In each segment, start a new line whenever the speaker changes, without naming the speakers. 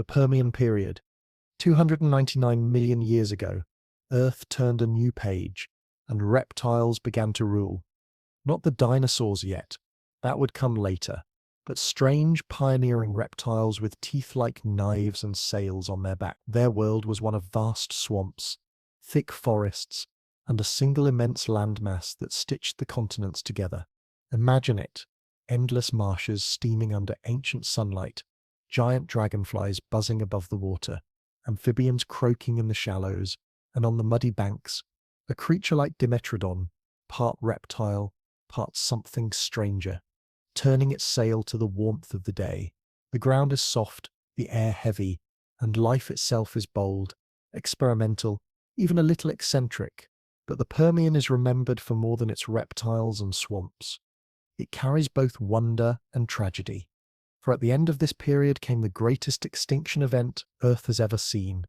The Permian period. 299 million years ago, Earth turned a new page, and reptiles began to rule. Not the dinosaurs yet, that would come later, but strange pioneering reptiles with teeth like knives and sails on their back. Their world was one of vast swamps, thick forests, and a single immense landmass that stitched the continents together. Imagine it, endless marshes steaming under ancient sunlight, giant dragonflies buzzing above the water, amphibians croaking in the shallows, and on the muddy banks, a creature like Dimetrodon, part reptile, part something stranger, turning its sail to the warmth of the day. The ground is soft, the air heavy, and life itself is bold, experimental, even a little eccentric. But the Permian is remembered for more than its reptiles and swamps. It carries both wonder and tragedy. For at the end of this period came the greatest extinction event Earth has ever seen,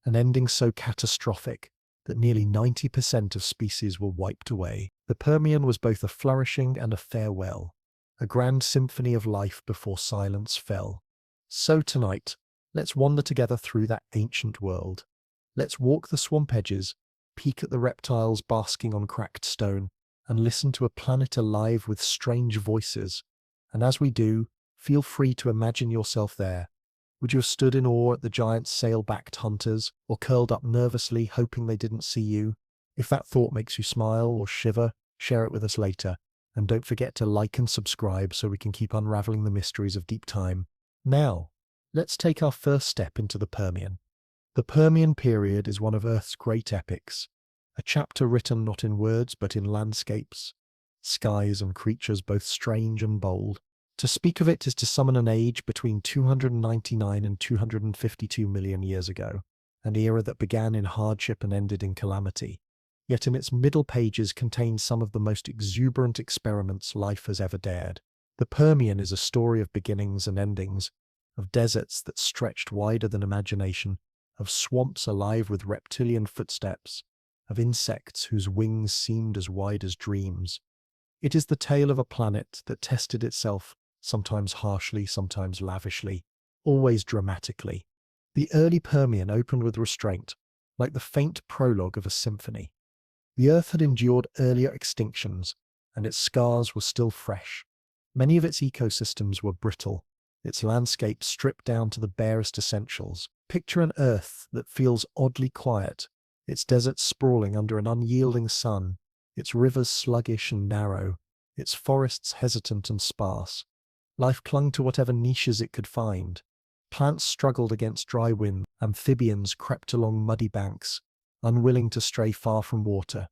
an ending so catastrophic that nearly 90% of species were wiped away. The Permian was both a flourishing and a farewell, a grand symphony of life before silence fell. So tonight, let's wander together through that ancient world. Let's walk the swamp edges, peek at the reptiles basking on cracked stone, and listen to a planet alive with strange voices. And as we do, feel free to imagine yourself there. Would you have stood in awe at the giant sail-backed hunters, or curled up nervously hoping they didn't see you? If that thought makes you smile or shiver, share it with us later. And don't forget to like and subscribe so we can keep unraveling the mysteries of deep time. Now, let's take our first step into the Permian. The Permian period is one of Earth's great epics, a chapter written not in words but in landscapes, skies and creatures both strange and bold. To speak of it is to summon an age between 299 and 252 million years ago, an era that began in hardship and ended in calamity, yet in its middle pages contains some of the most exuberant experiments life has ever dared. The Permian is a story of beginnings and endings, of deserts that stretched wider than imagination, of swamps alive with reptilian footsteps, of insects whose wings seemed as wide as dreams. It is the tale of a planet that tested itself, sometimes harshly, sometimes lavishly, always dramatically. The early Permian opened with restraint, like the faint prologue of a symphony. The Earth had endured earlier extinctions, and its scars were still fresh. Many of its ecosystems were brittle, its landscape stripped down to the barest essentials. Picture an Earth that feels oddly quiet, its deserts sprawling under an unyielding sun, its rivers sluggish and narrow, its forests hesitant and sparse. Life clung to whatever niches it could find. Plants struggled against dry wind, amphibians crept along muddy banks, unwilling to stray far from water.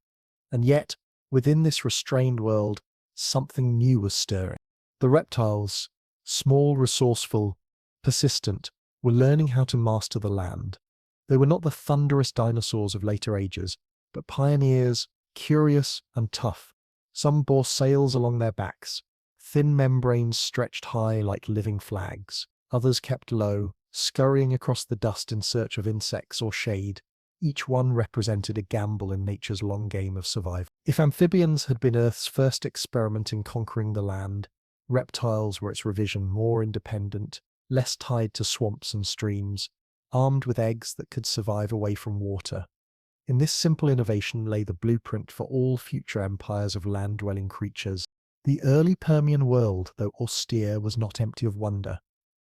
And yet, within this restrained world, something new was stirring. The reptiles, small, resourceful, persistent, were learning how to master the land. They were not the thunderous dinosaurs of later ages, but pioneers, curious and tough. Some bore sails along their backs, thin membranes stretched high like living flags. Others kept low, scurrying across the dust in search of insects or shade. Each one represented a gamble in nature's long game of survival. If amphibians had been Earth's first experiment in conquering the land, reptiles were its revision, more independent, less tied to swamps and streams, armed with eggs that could survive away from water. In this simple innovation lay the blueprint for all future empires of land-dwelling creatures. The early Permian world, though austere, was not empty of wonder.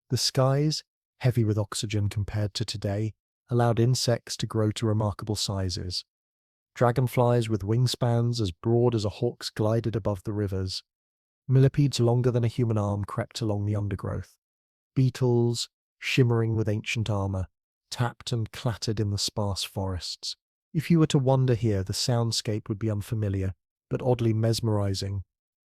The skies, heavy with oxygen compared to today, allowed insects to grow to remarkable sizes. Dragonflies with wingspans as broad as a hawk's glided above the rivers. Millipedes longer than a human arm crept along the undergrowth. Beetles, shimmering with ancient armor, tapped and clattered in the sparse forests. If you were to wander here, the soundscape would be unfamiliar, but oddly mesmerizing.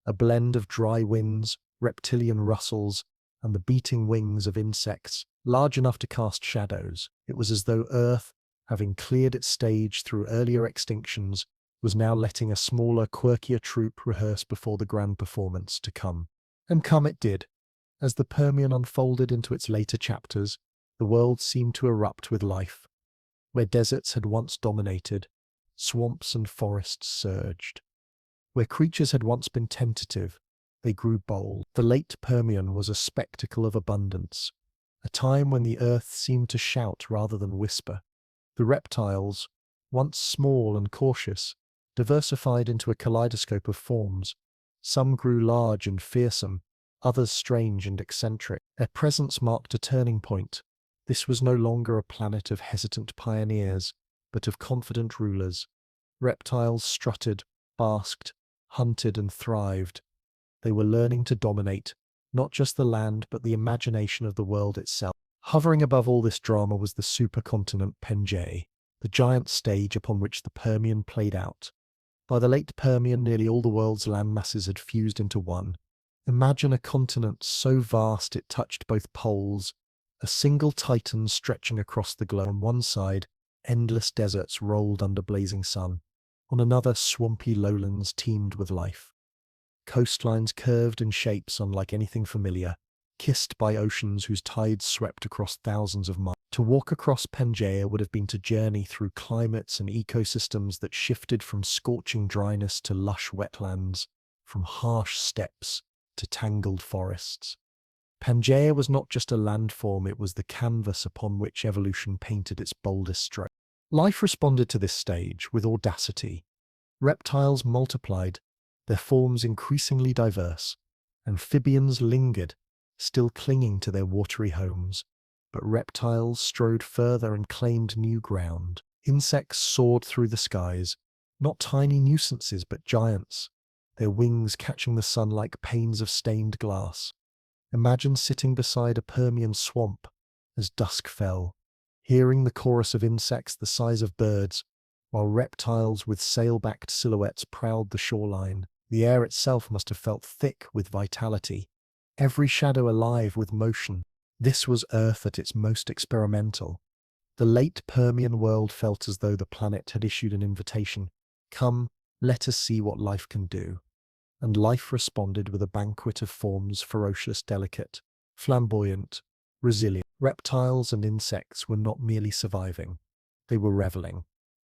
A blend of dry winds, reptilian rustles, and the beating wings of insects, large enough to cast shadows. It was as though Earth, having cleared its stage through earlier extinctions, was now letting a smaller, quirkier troupe rehearse before the grand performance to come. And come it did. As the Permian unfolded into its later chapters, the world seemed to erupt with life. Where deserts had once dominated, swamps and forests surged. Where creatures had once been tentative, they grew bold. The late Permian was a spectacle of abundance. a time when the earth seemed to shout rather than whisper. The reptiles, once small and cautious, diversified into a kaleidoscope of forms. Some grew large and fearsome, others strange and eccentric. Their presence marked a turning point. This was no longer a planet of hesitant pioneers, but of confident rulers. Reptiles strutted, basked, hunted and thrived. They were learning to dominate, not just the land but the imagination of the world itself. Hovering above all this drama was the supercontinent Pangaea, the giant stage upon which the Permian played out. By the late Permian, nearly all the world's land masses had fused into one. Imagine a continent so vast it touched both poles, a single titan stretching across the globe. On one side, endless deserts rolled under blazing sun. On another, swampy lowlands teemed with life. Coastlines curved in shapes unlike anything familiar, kissed by oceans whose tides swept across thousands of miles. To walk across Pangaea would have been to journey through climates and ecosystems that shifted from scorching dryness to lush wetlands, from harsh steppes to tangled forests. Pangaea was not just a landform, it was the canvas upon which evolution painted its boldest stroke. Life responded to this stage with audacity. Reptiles multiplied, their forms increasingly diverse. Amphibians lingered, still clinging to their watery homes. But reptiles strode further and claimed new ground. Insects soared through the skies, not tiny nuisances but giants, their wings catching the sun like panes of stained glass. Imagine sitting beside a Permian swamp as dusk fell, hearing the chorus of insects the size of birds, while reptiles with sail-backed silhouettes prowled the shoreline. The air itself must have felt thick with vitality, every shadow alive with motion. This was Earth at its most experimental. The late Permian world felt as though the planet had issued an invitation. Come, let us see what life can do. And life responded with a banquet of forms ferocious, delicate, flamboyant, resilient. Reptiles and insects were not merely surviving. They were reveling.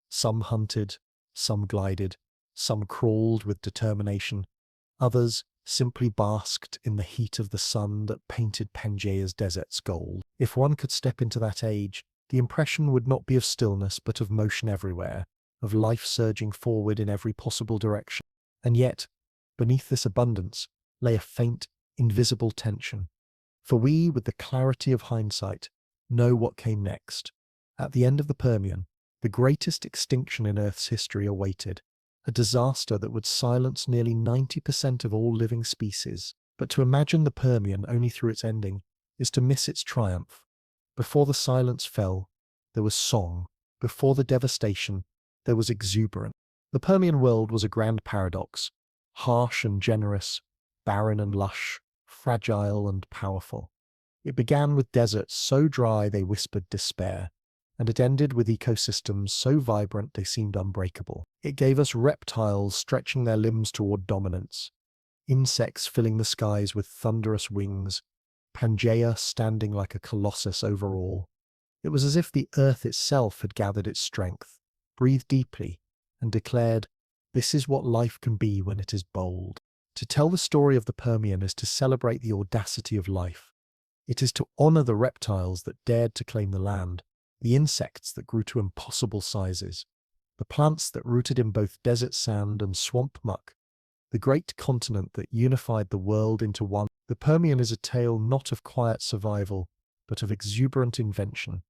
Some hunted, some glided, some crawled with determination. Others simply basked in the heat of the sun that painted Pangaea's deserts gold. If one could step into that age, the impression would not be of stillness but of motion everywhere, of life surging forward in every possible direction. And yet, beneath this abundance, lay a faint, invisible tension. For we, with the clarity of hindsight, know what came next. At the end of the Permian, the greatest extinction in Earth's history awaited, a disaster that would silence nearly 90% of all living species. But to imagine the Permian only through its ending is to miss its triumph. Before the silence fell, there was song. Before the devastation, there was exuberance. The Permian world was a grand paradox, harsh and generous, barren and lush, fragile and powerful. It began with deserts so dry they whispered despair, and it ended with ecosystems so vibrant they seemed unbreakable. It gave us reptiles stretching their limbs toward dominance, insects filling the skies with thunderous wings, Pangaea standing like a colossus over all. It was as if the earth itself had gathered its strength, breathed deeply, and declared, "This is what life can be when it is bold." To tell the story of the Permian is to celebrate the audacity of life. It is to honor the reptiles that dared to claim the land, the insects that grew to impossible sizes, the plants that rooted in both desert sand and swamp muck, the great continent that unified the world into one. The Permian is a tale not of quiet survival, but of exuberant invention.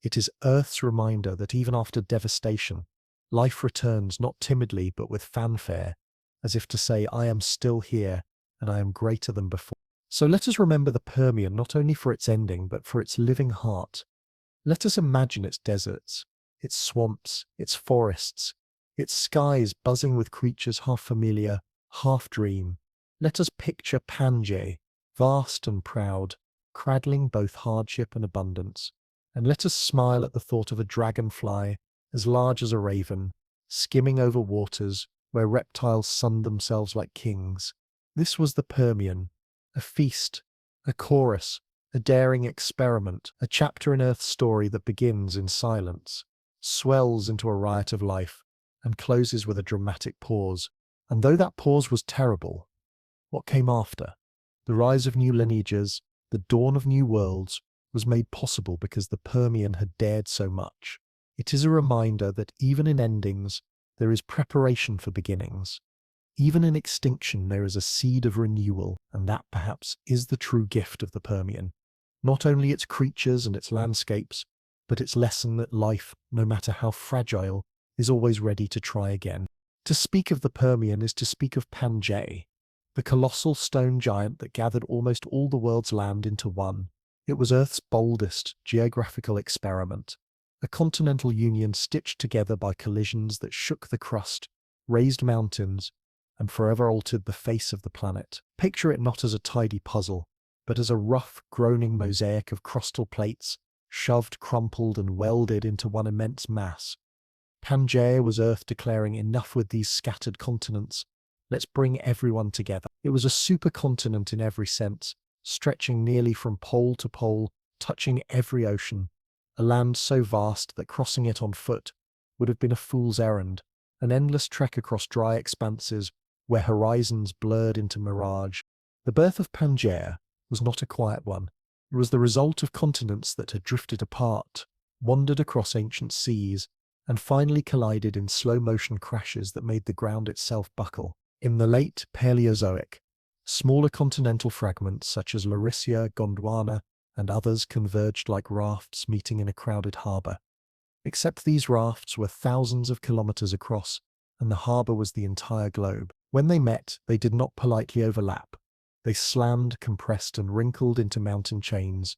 It is Earth's reminder that even after devastation, life returns not timidly but with fanfare, as if to say, "I am still here, and I am greater than before." So let us remember the Permian not only for its ending, but for its living heart. Let us imagine its deserts, its swamps, its forests, its skies buzzing with creatures half familiar, half dream. Let us picture Pangaea, vast and proud, cradling both hardship and abundance. And let us smile at the thought of a dragonfly, as large as a raven, skimming over waters where reptiles sunned themselves like kings. This was the Permian, a feast, a chorus, a daring experiment, a chapter in Earth's story that begins in silence, swells into a riot of life, and closes with a dramatic pause. And though that pause was terrible, what came after? The rise of new lineages, the dawn of new worlds, was made possible because the Permian had dared so much. It is a reminder that even in endings, there is preparation for beginnings. Even in extinction, there is a seed of renewal, and that perhaps is the true gift of the Permian. Not only its creatures and its landscapes, but its lesson that life, no matter how fragile, is always ready to try again. To speak of the Permian is to speak of Pangaea, the colossal stone giant that gathered almost all the world's land into one. It was Earth's boldest geographical experiment, a continental union stitched together by collisions that shook the crust, raised mountains, and forever altered the face of the planet. Picture it not as a tidy puzzle, but as a rough, groaning mosaic of crustal plates, shoved, crumpled, and welded into one immense mass. Pangaea was Earth declaring, enough with these scattered continents. Let's bring everyone together. It was a supercontinent in every sense, stretching nearly from pole to pole, touching every ocean. A land so vast that crossing it on foot would have been a fool's errand, an endless trek across dry expanses where horizons blurred into mirage. The birth of Pangaea was not a quiet one. It was the result of continents that had drifted apart, wandered across ancient seas, and finally collided in slow-motion crashes that made the ground itself buckle. In the late Paleozoic, smaller continental fragments such as Laurisia, Gondwana, and others converged like rafts meeting in a crowded harbour. Except these rafts were thousands of kilometres across, and the harbour was the entire globe. When they met, they did not politely overlap. They slammed, compressed, and wrinkled into mountain chains.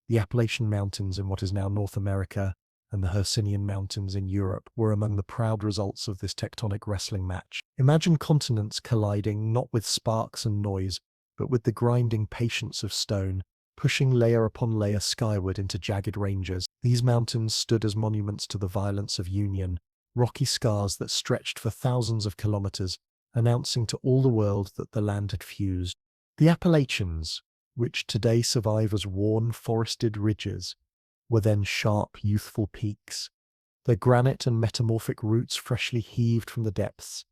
The Appalachian Mountains in what is now North America and the Hercynian Mountains in Europe were among the proud results of this tectonic wrestling match. Imagine continents colliding not with sparks and noise, but with the grinding patience of stone, pushing layer upon layer skyward into jagged ranges. These mountains stood as monuments to the violence of union, rocky scars that stretched for thousands of kilometers, announcing to all the world that the land had fused. The Appalachians, which today survive as worn, forested ridges, were then sharp, youthful peaks, their granite and metamorphic roots freshly heaved from the depths.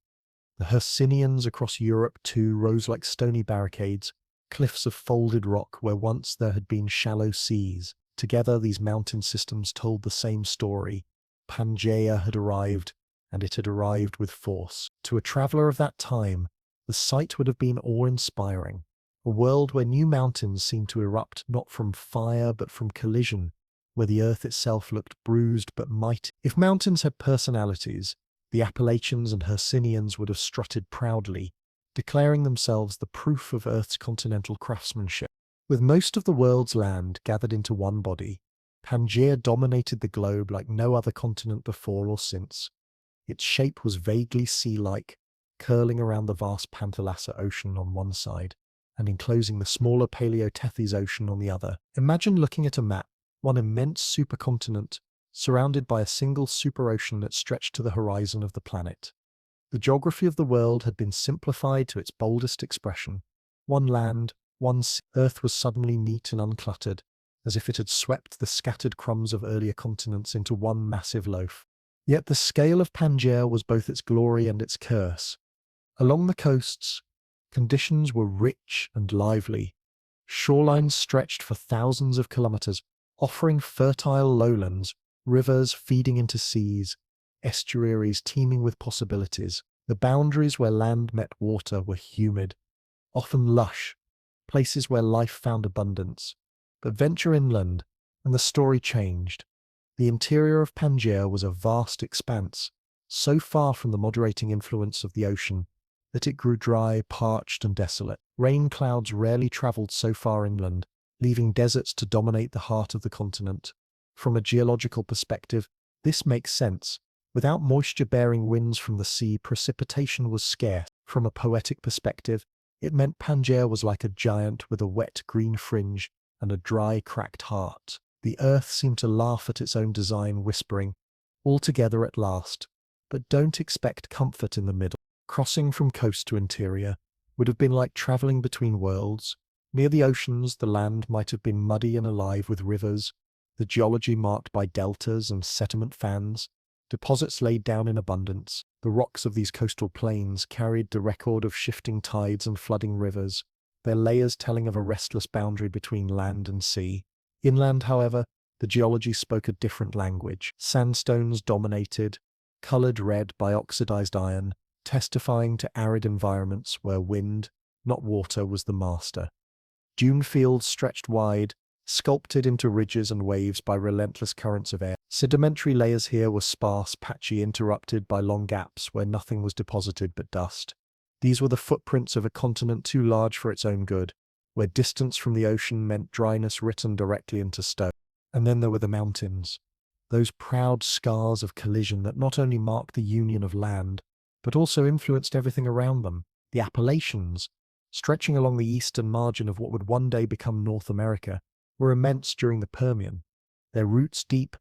The Hercynians across Europe, too, rose like stony barricades, cliffs of folded rock where once there had been shallow seas. Together, these mountain systems told the same story. Pangaea had arrived, and it had arrived with force. To a traveler of that time, the sight would have been awe-inspiring. A world where new mountains seemed to erupt not from fire but from collision, where the earth itself looked bruised but mighty. If mountains had personalities, the Appalachians and Hercynians would have strutted proudly, declaring themselves the proof of Earth's continental craftsmanship. With most of the world's land gathered into one body, Pangaea dominated the globe like no other continent before or since. Its shape was vaguely sea-like, curling around the vast Panthalassa Ocean on one side, and enclosing the smaller Paleotethys Ocean on the other. Imagine looking at a map, one immense supercontinent, surrounded by a single superocean that stretched to the horizon of the planet. The geography of the world had been simplified to its boldest expression. One land, one sea. Earth was suddenly neat and uncluttered, as if it had swept the scattered crumbs of earlier continents into one massive loaf. Yet the scale of Pangaea was both its glory and its curse. Along the coasts, conditions were rich and lively. Shorelines stretched for thousands of kilometers, offering fertile lowlands, rivers feeding into seas, estuaries teeming with possibilities. The boundaries where land met water were humid, often lush, places where life found abundance. But venture inland, and the story changed. The interior of Pangaea was a vast expanse, so far from the moderating influence of the ocean that it grew dry, parched, and desolate. Rain clouds rarely traveled so far inland, leaving deserts to dominate the heart of the continent. From a geological perspective, this makes sense. Without moisture-bearing winds from the sea, precipitation was scarce. From a poetic perspective, it meant Pangaea was like a giant with a wet green fringe and a dry, cracked heart. The earth seemed to laugh at its own design, whispering, "All together at last, but don't expect comfort in the middle." Crossing from coast to interior would have been like traveling between worlds. Near the oceans, the land might have been muddy and alive with rivers, the geology marked by deltas and sediment fans. Deposits laid down in abundance. The rocks of these coastal plains carried the record of shifting tides and flooding rivers, their layers telling of a restless boundary between land and sea. Inland, however, the geology spoke a different language. Sandstones dominated, colored red by oxidized iron, testifying to arid environments where wind, not water, was the master. Dune fields stretched wide, sculpted into ridges and waves by relentless currents of air. Sedimentary layers here were sparse, patchy, interrupted by long gaps where nothing was deposited but dust. These were the footprints of a continent too large for its own good, where distance from the ocean meant dryness written directly into stone. And then there were the mountains, those proud scars of collision that not only marked the union of land, but also influenced everything around them. The Appalachians, stretching along the eastern margin of what would one day become North America, were immense during the Permian, their roots deep,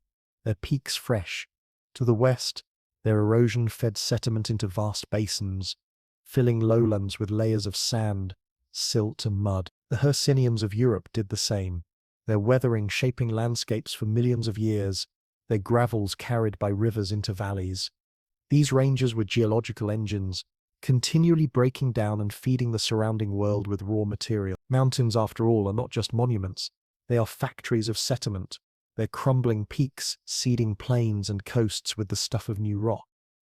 their peaks fresh. To the west, their erosion fed sediment into vast basins, filling lowlands with layers of sand, silt, and mud. The Hercynians of Europe did the same, their weathering shaping landscapes for millions of years, their gravels carried by rivers into valleys. These ranges were geological engines, continually breaking down and feeding the surrounding world with raw material. Mountains, after all, are not just monuments. They are factories of sediment, their crumbling peaks seeding plains and coasts with the stuff of new rock.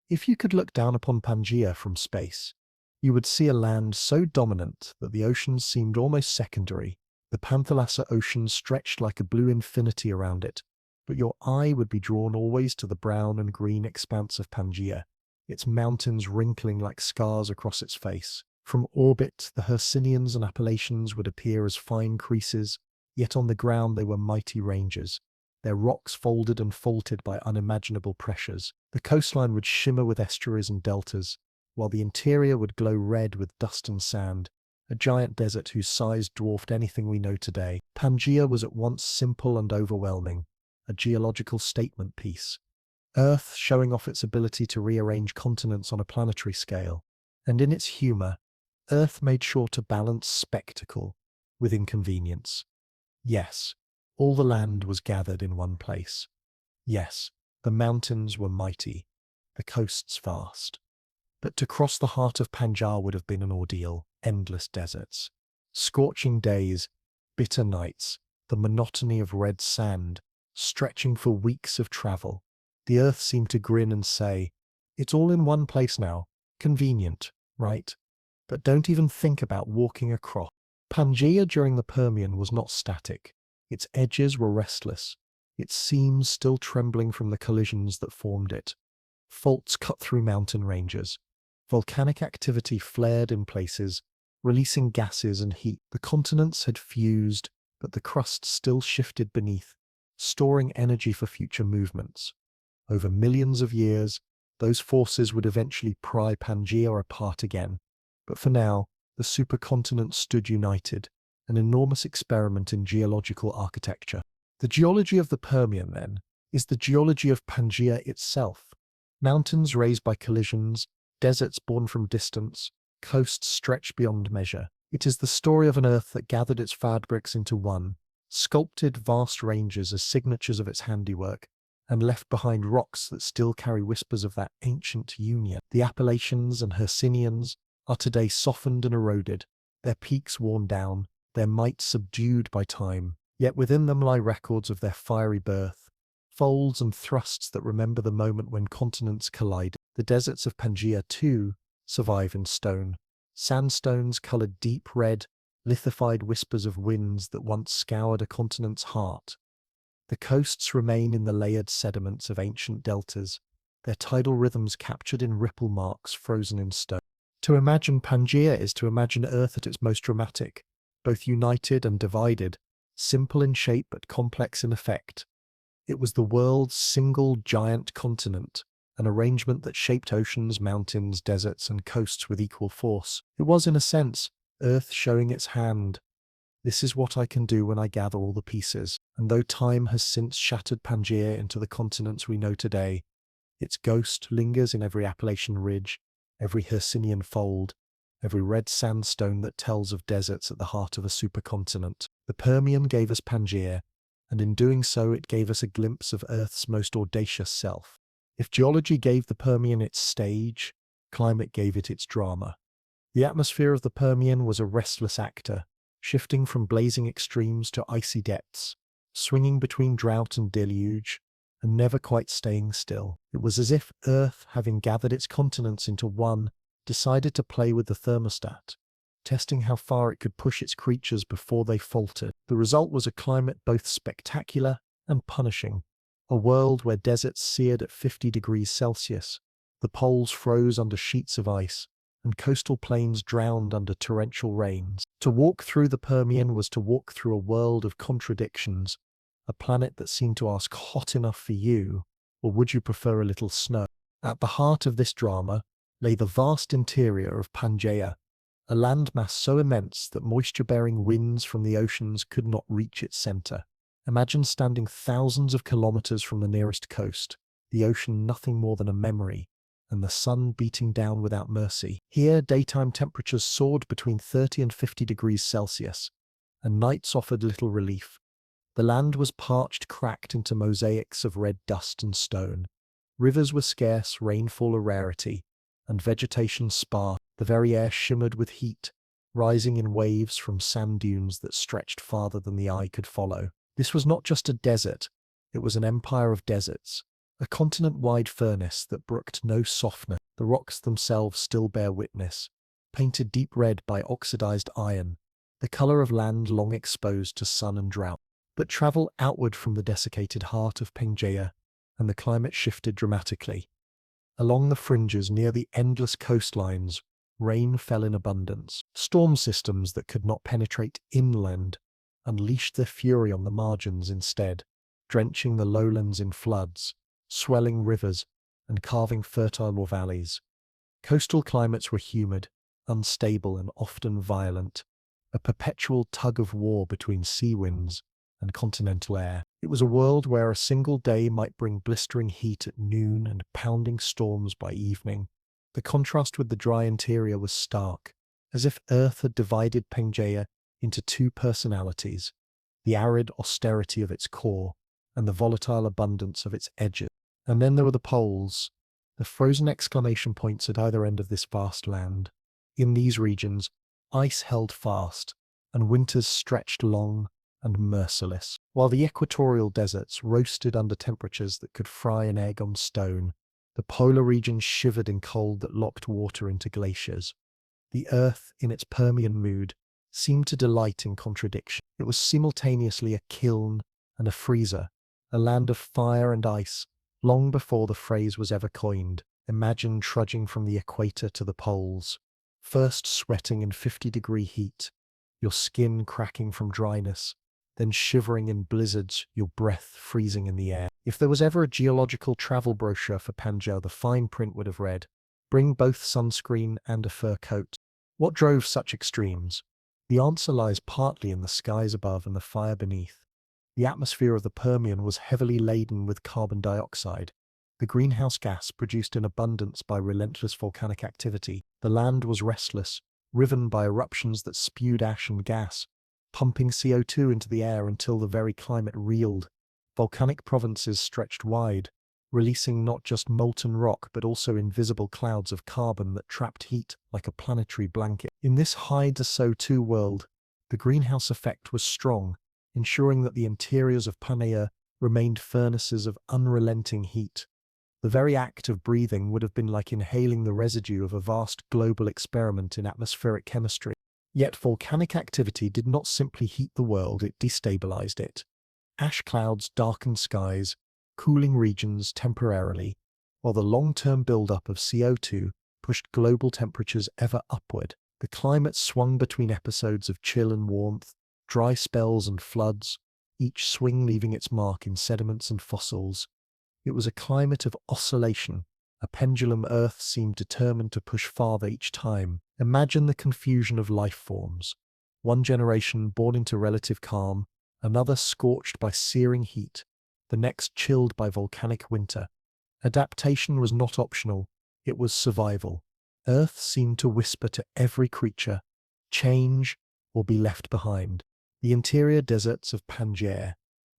If you could look down upon Pangaea from space, you would see a land so dominant that the oceans seemed almost secondary. The Panthalassa Ocean stretched like a blue infinity around it, but your eye would be drawn always to the brown and green expanse of Pangaea, its mountains wrinkling like scars across its face. From orbit, the Hercynians and Appalachians would appear as fine creases, yet on the ground they were mighty ranges, their rocks folded and faulted by unimaginable pressures. The coastline would shimmer with estuaries and deltas, while the interior would glow red with dust and sand, a giant desert whose size dwarfed anything we know today. Pangaea was at once simple and overwhelming, a geological statement piece. Earth showing off its ability to rearrange continents on a planetary scale, and in its humor, Earth made sure to balance spectacle with inconvenience. Yes, all the land was gathered in one place. Yes, the mountains were mighty, the coasts vast. But to cross the heart of Pangaea would have been an ordeal. Endless deserts, scorching days, bitter nights, the monotony of red sand, stretching for weeks of travel. The earth seemed to grin and say, "It's all in one place now. Convenient, right? But don't even think about walking across." Pangaea during the Permian was not static. Its edges were restless, its seams still trembling from the collisions that formed it. Faults cut through mountain ranges. Volcanic activity flared in places, releasing gases and heat. The continents had fused, but the crust still shifted beneath, storing energy for future movements. Over millions of years, those forces would eventually pry Pangaea apart again. But for now, the supercontinent stood united, an enormous experiment in geological architecture. The geology of the Permian, then, is the geology of Pangaea itself. Mountains raised by collisions, deserts born from distance, coasts stretched beyond measure. It is the story of an Earth that gathered its fabrics into one, sculpted vast ranges as signatures of its handiwork, and left behind rocks that still carry whispers of that ancient union. The Appalachians and Hercynians are today softened and eroded, their peaks worn down, their might subdued by time. Yet within them lie records of their fiery birth, folds and thrusts that remember the moment when continents collided. The deserts of Pangaea, too, survive in stone. Sandstones colored deep red, lithified whispers of winds that once scoured a continent's heart. The coasts remain in the layered sediments of ancient deltas, their tidal rhythms captured in ripple marks frozen in stone. To imagine Pangaea is to imagine Earth at its most dramatic, both united and divided, simple in shape but complex in effect. It was the world's single giant continent, an arrangement that shaped oceans, mountains, deserts, and coasts with equal force. It was, in a sense, Earth showing its hand. This is what I can do when I gather all the pieces. And though time has since shattered Pangaea into the continents we know today, its ghost lingers in every Appalachian ridge, every Hercynian fold, every red sandstone that tells of deserts at the heart of a supercontinent. The Permian gave us Pangaea, and in doing so it gave us a glimpse of Earth's most audacious self. If geology gave the Permian its stage, climate gave it its drama. The atmosphere of the Permian was a restless actor, shifting from blazing extremes to icy depths, swinging between drought and deluge, and never quite staying still. It was as if Earth, having gathered its continents into one, decided to play with the thermostat, testing how far it could push its creatures before they faltered. The result was a climate both spectacular and punishing, a world where deserts seared at 50 degrees Celsius, the poles froze under sheets of ice, and coastal plains drowned under torrential rains. To walk through the Permian was to walk through a world of contradictions, a planet that seemed to ask, hot enough for you, or would you prefer a little snow? At the heart of this drama lay the vast interior of Pangaea, a landmass so immense that moisture-bearing winds from the oceans could not reach its center. Imagine standing thousands of kilometers from the nearest coast, the ocean nothing more than a memory, and the sun beating down without mercy. Here, daytime temperatures soared between 30 and 50 degrees Celsius, and nights offered little relief. The land was parched, cracked into mosaics of red dust and stone. Rivers were scarce, rainfall a rarity, and vegetation sparse. The very air shimmered with heat, rising in waves from sand dunes that stretched farther than the eye could follow. This was not just a desert, it was an empire of deserts, a continent-wide furnace that brooked no softness. The rocks themselves still bear witness, painted deep red by oxidized iron, the color of land long exposed to sun and drought. But travel outward from the desiccated heart of Pangaea, and the climate shifted dramatically. Along the fringes near the endless coastlines, rain fell in abundance. Storm systems that could not penetrate inland unleashed their fury on the margins instead, drenching the lowlands in floods, swelling rivers, and carving fertile valleys. Coastal climates were humid, unstable, and often violent, a perpetual tug-of-war between sea winds and continental air. It was a world where a single day might bring blistering heat at noon and pounding storms by evening. The contrast with the dry interior was stark, as if Earth had divided Pangaea into two personalities, the arid austerity of its core and the volatile abundance of its edges. And then there were the poles, the frozen exclamation points at either end of this vast land. In these regions, ice held fast, and winters stretched long and merciless, while the equatorial deserts roasted under temperatures that could fry an egg on stone. The polar regions shivered in cold that locked water into glaciers. The Earth, in its Permian mood, seemed to delight in contradiction. It was simultaneously a kiln and a freezer, a land of fire and ice, long before the phrase was ever coined. Imagine trudging from the equator to the poles, first sweating in 50-degree heat, your skin cracking from dryness, then shivering in blizzards, your breath freezing in the air. If there was ever a geological travel brochure for Pangaea, the fine print would have read, "Bring both sunscreen and a fur coat." What drove such extremes? The answer lies partly in the skies above and the fire beneath. The atmosphere of the Permian was heavily laden with carbon dioxide, the greenhouse gas produced in abundance by relentless volcanic activity. The land was restless, riven by eruptions that spewed ash and gas, pumping CO2 into the air until the very climate reeled. Volcanic provinces stretched wide, releasing not just molten rock but also invisible clouds of carbon that trapped heat like a planetary blanket. In this high-SO2 world, the greenhouse effect was strong, ensuring that the interiors of Pangaea remained furnaces of unrelenting heat. The very act of breathing would have been like inhaling the residue of a vast global experiment in atmospheric chemistry. Yet volcanic activity did not simply heat the world, it destabilized it. Ash clouds darkened skies, cooling regions temporarily, while the long-term buildup of CO2 pushed global temperatures ever upward. The climate swung between episodes of chill and warmth, dry spells and floods, each swing leaving its mark in sediments and fossils. It was a climate of oscillation, a pendulum Earth seemed determined to push farther each time. Imagine the confusion of life forms. One generation born into relative calm, another scorched by searing heat, the next chilled by volcanic winter. Adaptation was not optional, it was survival. Earth seemed to whisper to every creature, change or be left behind. The interior deserts of Pangaea,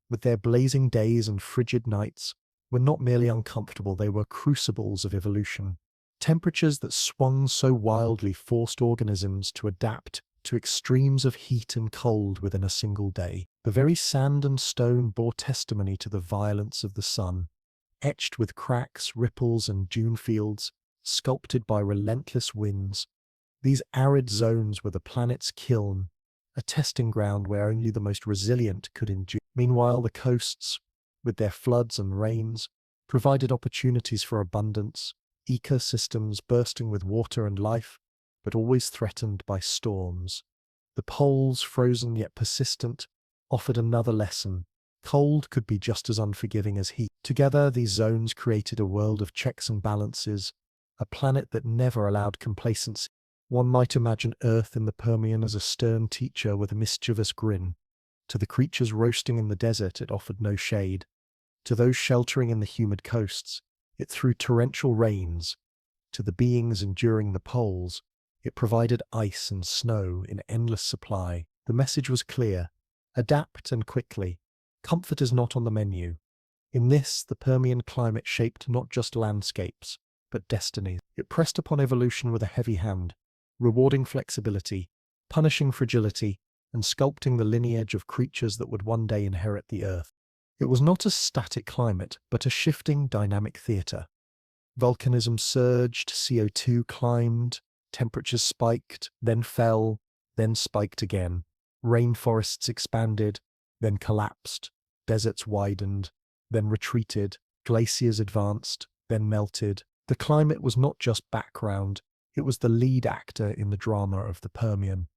with their blazing days and frigid nights, were not merely uncomfortable, they were crucibles of evolution. Temperatures that swung so wildly forced organisms to adapt to extremes of heat and cold within a single day. The very sand and stone bore testimony to the violence of the sun, etched with cracks, ripples, and dune fields, sculpted by relentless winds. These arid zones were the planet's kiln, a testing ground where only the most resilient could endure. Meanwhile, the coasts, with their floods and rains, provided opportunities for abundance, ecosystems bursting with water and life, but always threatened by storms. The poles, frozen yet persistent, offered another lesson. Cold could be just as unforgiving as heat. Together, these zones created a world of checks and balances, a planet that never allowed complacency. One might imagine Earth in the Permian as a stern teacher with a mischievous grin. To the creatures roasting in the desert, it offered no shade. To those sheltering in the humid coasts, it threw torrential rains. To the beings enduring the poles, it provided ice and snow in endless supply. The message was clear: adapt and quickly. Comfort is not on the menu. In this, the Permian climate shaped not just landscapes, but destinies. It pressed upon evolution with a heavy hand, rewarding flexibility, punishing fragility, and sculpting the lineage of creatures that would one day inherit the Earth. It was not a static climate, but a shifting, dynamic theatre. Volcanism surged, CO2 climbed, temperatures spiked, then fell, then spiked again. Rainforests expanded, then collapsed. Deserts widened, then retreated. Glaciers advanced, then melted. The climate was not just background, it was the lead actor in the drama of the Permian.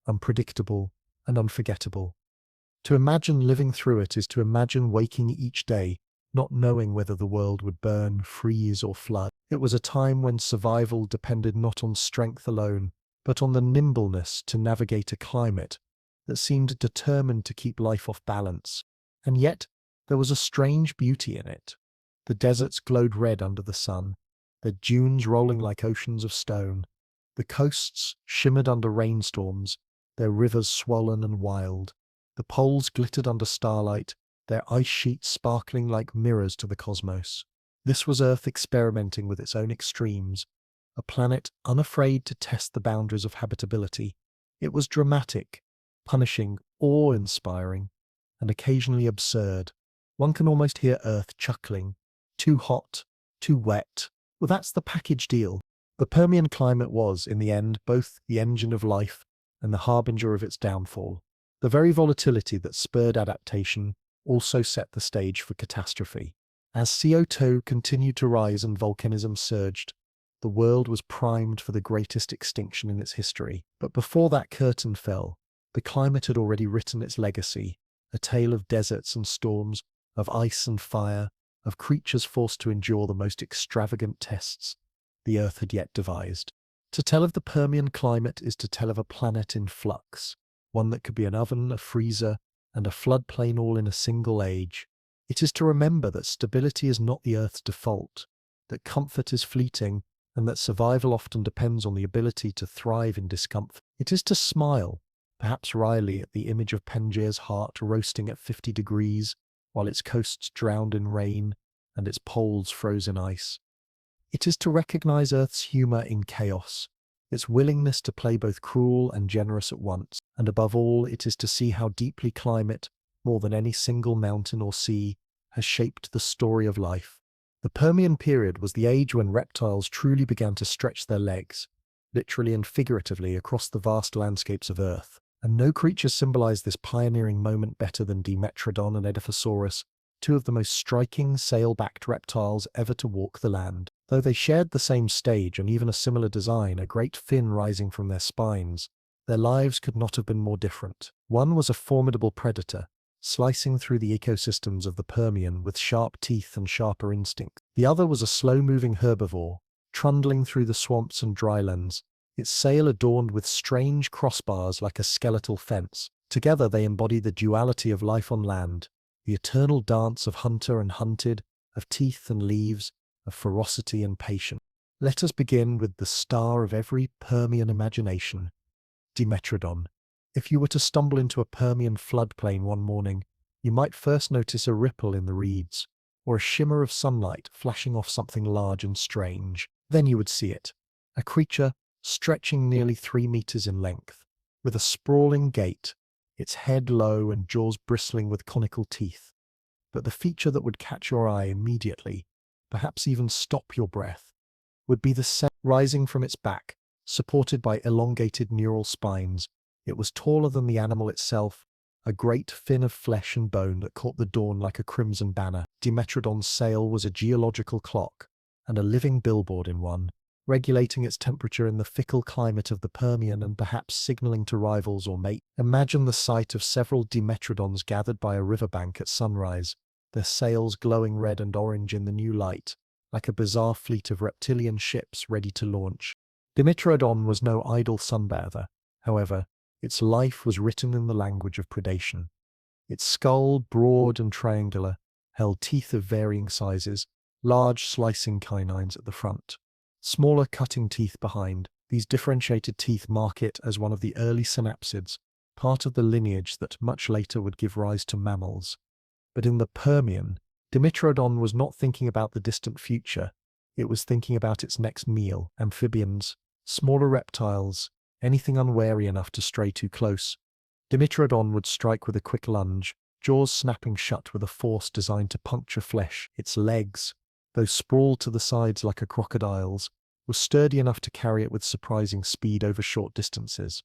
Unpredictable and unforgettable. To imagine living through it is to imagine waking each day, not knowing whether the world would burn, freeze, or flood. It was a time when survival depended not on strength alone, but on the nimbleness to navigate a climate that seemed determined to keep life off balance. And yet, there was a strange beauty in it. The deserts glowed red under the sun, their dunes rolling like oceans of stone. The coasts shimmered under rainstorms, their rivers swollen and wild. The poles glittered under starlight, their ice sheets sparkling like mirrors to the cosmos. This was Earth experimenting with its own extremes, a planet unafraid to test the boundaries of habitability. It was dramatic, punishing, awe-inspiring, and occasionally absurd. One can almost hear Earth chuckling. Too hot, too wet. Well, that's the package deal. The Permian climate was, in the end, both the engine of life and the harbinger of its downfall. The very volatility that spurred adaptation also set the stage for catastrophe. As CO2 continued to rise and volcanism surged, the world was primed for the greatest extinction in its history. But before that curtain fell, the climate had already written its legacy, a tale of deserts and storms, of ice and fire, of creatures forced to endure the most extravagant tests the Earth had yet devised. To tell of the Permian climate is to tell of a planet in flux, one that could be an oven, a freezer, and a floodplain all in a single age. It is to remember that stability is not the Earth's default, that comfort is fleeting, and that survival often depends on the ability to thrive in discomfort. It is to smile, perhaps wryly, at the image of Pangea heart roasting at 50 degrees, while its coasts drowned in rain and its poles froze in ice. It is to recognize Earth's humor in chaos, its willingness to play both cruel and generous at once, and above all, it is to see how deeply climate, more than any single mountain or sea, has shaped the story of life. The Permian period was the age when reptiles truly began to stretch their legs, literally and figuratively, across the vast landscapes of Earth. And no creature symbolized this pioneering moment better than Dimetrodon and Edaphosaurus, two of the most striking sail-backed reptiles ever to walk the land. Though they shared the same stage and even a similar design, a great fin rising from their spines, their lives could not have been more different. One was a formidable predator, slicing through the ecosystems of the Permian with sharp teeth and sharper instincts. The other was a slow-moving herbivore, trundling through the swamps and drylands, its sail adorned with strange crossbars like a skeletal fence. Together they embody the duality of life on land, the eternal dance of hunter and hunted, of teeth and leaves, of ferocity and patience. Let us begin with the star of every Permian imagination, Dimetrodon. If you were to stumble into a Permian floodplain one morning, you might first notice a ripple in the reeds, or a shimmer of sunlight flashing off something large and strange. Then you would see it, a creature stretching nearly 3 meters in length, with a sprawling gait, its head low and jaws bristling with conical teeth. But the feature that would catch your eye immediately, perhaps even stop your breath, would be the sail rising from its back, supported by elongated neural spines. It was taller than the animal itself, a great fin of flesh and bone that caught the dawn like a crimson banner. Dimetrodon's sail was a geological clock, and a living billboard in one, regulating its temperature in the fickle climate of the Permian and perhaps signaling to rivals or mates. Imagine the sight of several Dimetrodons gathered by a riverbank at sunrise, their sails glowing red and orange in the new light, like a bizarre fleet of reptilian ships ready to launch. Dimetrodon was no idle sunbather, however. Its life was written in the language of predation. Its skull, broad and triangular, held teeth of varying sizes, large slicing canines at the front, smaller cutting teeth behind. These differentiated teeth mark it as one of the early synapsids, part of the lineage that much later would give rise to mammals. But in the Permian, Dimetrodon was not thinking about the distant future. It was thinking about its next meal: amphibians, smaller reptiles, anything unwary enough to stray too close. Dimetrodon would strike with a quick lunge, jaws snapping shut with a force designed to puncture flesh. Its legs, though sprawled to the sides like a crocodile's, were sturdy enough to carry it with surprising speed over short distances.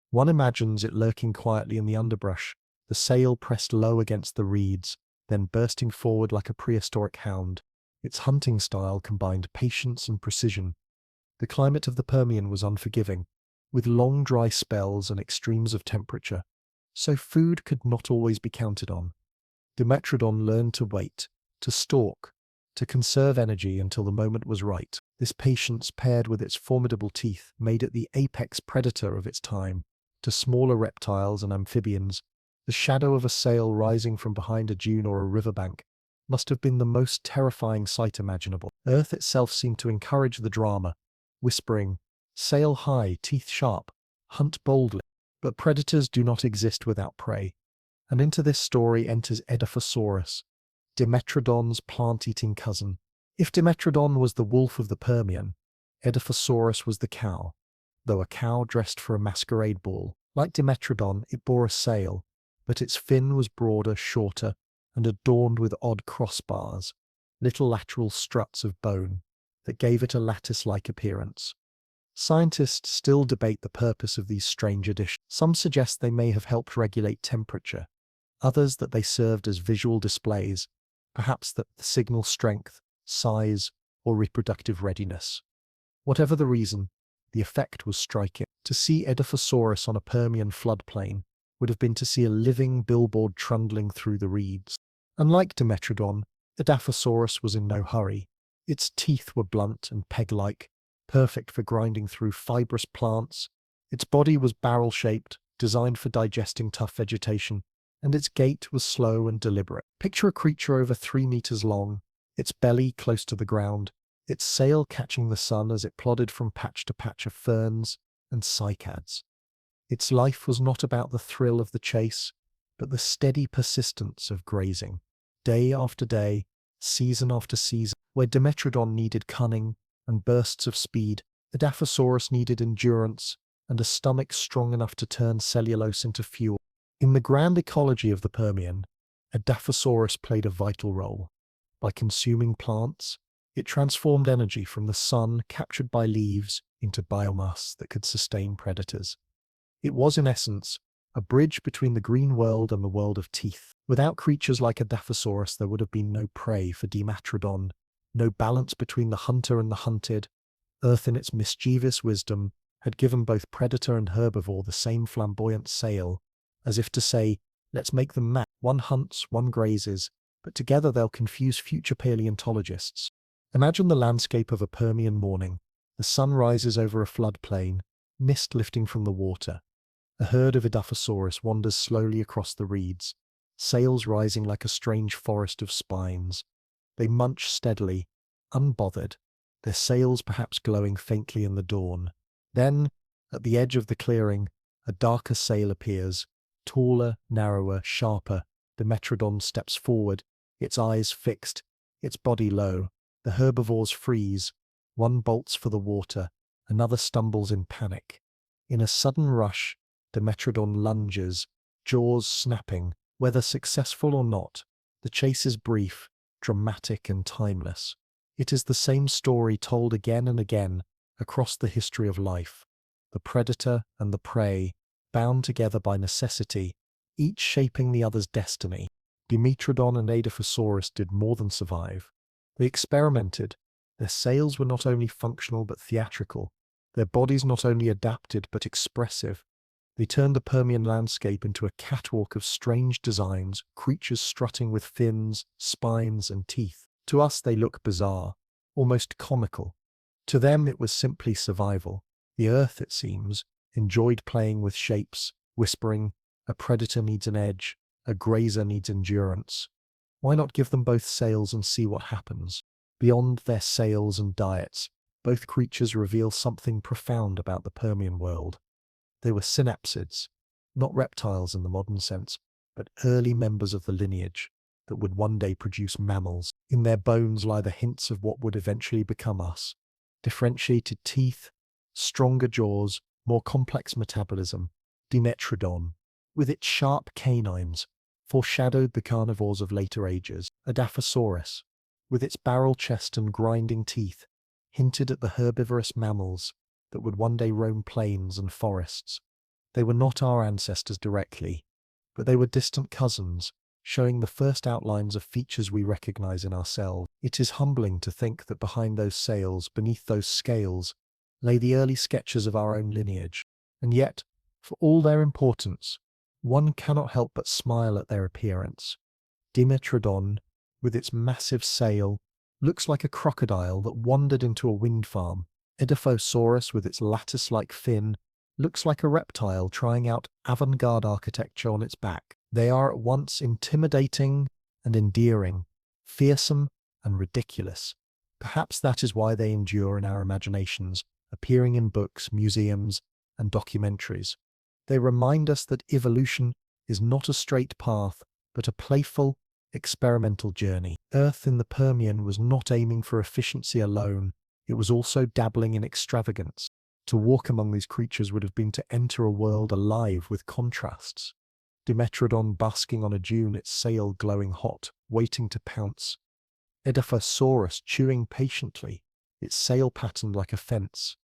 One imagines it lurking quietly in the underbrush, the sail pressed low against the reeds, then bursting forward like a prehistoric hound. Its hunting style combined patience and precision. The climate of the Permian was unforgiving, with long dry spells and extremes of temperature, so food could not always be counted on. Dimetrodon learned to wait, to stalk, to conserve energy until the moment was right. This patience, paired with its formidable teeth, made it the apex predator of its time. To smaller reptiles and amphibians, the shadow of a sail rising from behind a dune or a riverbank must have been the most terrifying sight imaginable. Earth itself seemed to encourage the drama, whispering, "Sail high, teeth sharp, hunt boldly." But predators do not exist without prey. And into this story enters Edaphosaurus, Dimetrodon's plant-eating cousin. If Dimetrodon was the wolf of the Permian, Edaphosaurus was the cow, though a cow dressed for a masquerade ball. Like Dimetrodon, it bore a sail, but its fin was broader, shorter, and adorned with odd crossbars, little lateral struts of bone, that gave it a lattice-like appearance. Scientists still debate the purpose of these strange additions. Some suggest they may have helped regulate temperature, others that they served as visual displays, perhaps that the signal strength, size, or reproductive readiness. Whatever the reason, the effect was striking. To see Edaphosaurus on a Permian floodplain would have been to see a living billboard trundling through the reeds. Unlike Dimetrodon, Edaphosaurus was in no hurry. Its teeth were blunt and peg-like, perfect for grinding through fibrous plants. Its body was barrel-shaped, designed for digesting tough vegetation, and its gait was slow and deliberate. Picture a creature over 3 meters long, its belly close to the ground, its sail catching the sun as it plodded from patch to patch of ferns and cycads. Its life was not about the thrill of the chase, but the steady persistence of grazing. Day after day, season after season, where Dimetrodon needed cunning and bursts of speed, Edaphosaurus needed endurance and a stomach strong enough to turn cellulose into fuel. In the grand ecology of the Permian, Edaphosaurus played a vital role. By consuming plants, it transformed energy from the sun captured by leaves into biomass that could sustain predators. It was, in essence, a bridge between the green world and the world of teeth. Without creatures like Edaphosaurus, there would have been no prey for Dimetrodon, no balance between the hunter and the hunted. Earth, in its mischievous wisdom, had given both predator and herbivore the same flamboyant sail, as if to say, let's make them match. One hunts, one grazes, but together they'll confuse future paleontologists. Imagine the landscape of a Permian morning. The sun rises over a floodplain, mist lifting from the water. A herd of Edaphosaurus wanders slowly across the reeds, sails rising like a strange forest of spines. They munch steadily, unbothered, their sails perhaps glowing faintly in the dawn. Then, at the edge of the clearing, a darker sail appears, taller, narrower, sharper. Dimetrodon steps forward, its eyes fixed, its body low. The herbivores freeze. One bolts for the water, another stumbles in panic. In a sudden rush, Dimetrodon lunges, jaws snapping. Whether successful or not, the chase is brief, dramatic and timeless. It is the same story told again and again across the history of life. The predator and the prey, bound together by necessity, each shaping the other's destiny. Dimetrodon and Edaphosaurus did more than survive. They experimented. Their sails were not only functional but theatrical. Their bodies not only adapted but expressive. They turned the Permian landscape into a catwalk of strange designs, creatures strutting with fins, spines, and teeth. To us they look bizarre, almost comical. To them it was simply survival. The earth, it seems, enjoyed playing with shapes, whispering, a predator needs an edge, a grazer needs endurance. Why not give them both sails and see what happens? Beyond their sails and diets, both creatures reveal something profound about the Permian world. They were synapsids, not reptiles in the modern sense, but early members of the lineage that would one day produce mammals. In their bones lie the hints of what would eventually become us. Differentiated teeth, stronger jaws, more complex metabolism. Dimetrodon, with its sharp canines, foreshadowed the carnivores of later ages. Edaphosaurus, with its barrel chest and grinding teeth, hinted at the herbivorous mammals that would one day roam plains and forests. They were not our ancestors directly, but they were distant cousins, showing the first outlines of features we recognize in ourselves. It is humbling to think that behind those sails, beneath those scales, lay the early sketches of our own lineage. And yet, for all their importance, one cannot help but smile at their appearance. Dimetrodon, with its massive sail, looks like a crocodile that wandered into a wind farm. Edaphosaurus, with its lattice-like fin, looks like a reptile trying out avant-garde architecture on its back. They are at once intimidating and endearing, fearsome and ridiculous. Perhaps that is why they endure in our imaginations, appearing in books, museums, and documentaries. They remind us that evolution is not a straight path, but a playful, experimental journey. Earth in the Permian was not aiming for efficiency alone. It was also dabbling in extravagance. To walk among these creatures would have been to enter a world alive with contrasts. Dimetrodon basking on a dune, its sail glowing hot, waiting to pounce. Edaphosaurus chewing patiently, its sail patterned like a fence.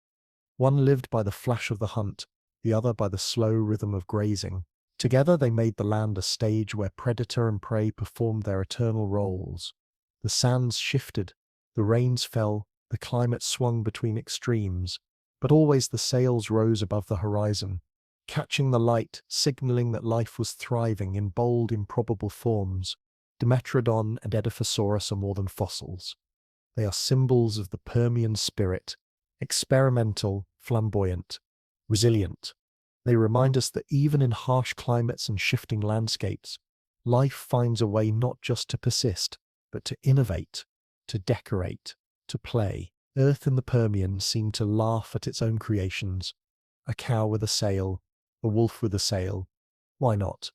One lived by the flash of the hunt, the other by the slow rhythm of grazing. Together they made the land a stage where predator and prey performed their eternal roles. The sands shifted, the rains fell, the climate swung between extremes, but always the sails rose above the horizon, catching the light, signaling that life was thriving in bold, improbable forms. Dimetrodon and Edaphosaurus are more than fossils. They are symbols of the Permian spirit, experimental, flamboyant, resilient. They remind us that even in harsh climates and shifting landscapes, life finds a way not just to persist, but to innovate, to decorate, to play. Earth in the Permian seemed to laugh at its own creations. A cow with a sail, a wolf with a sail. Why not?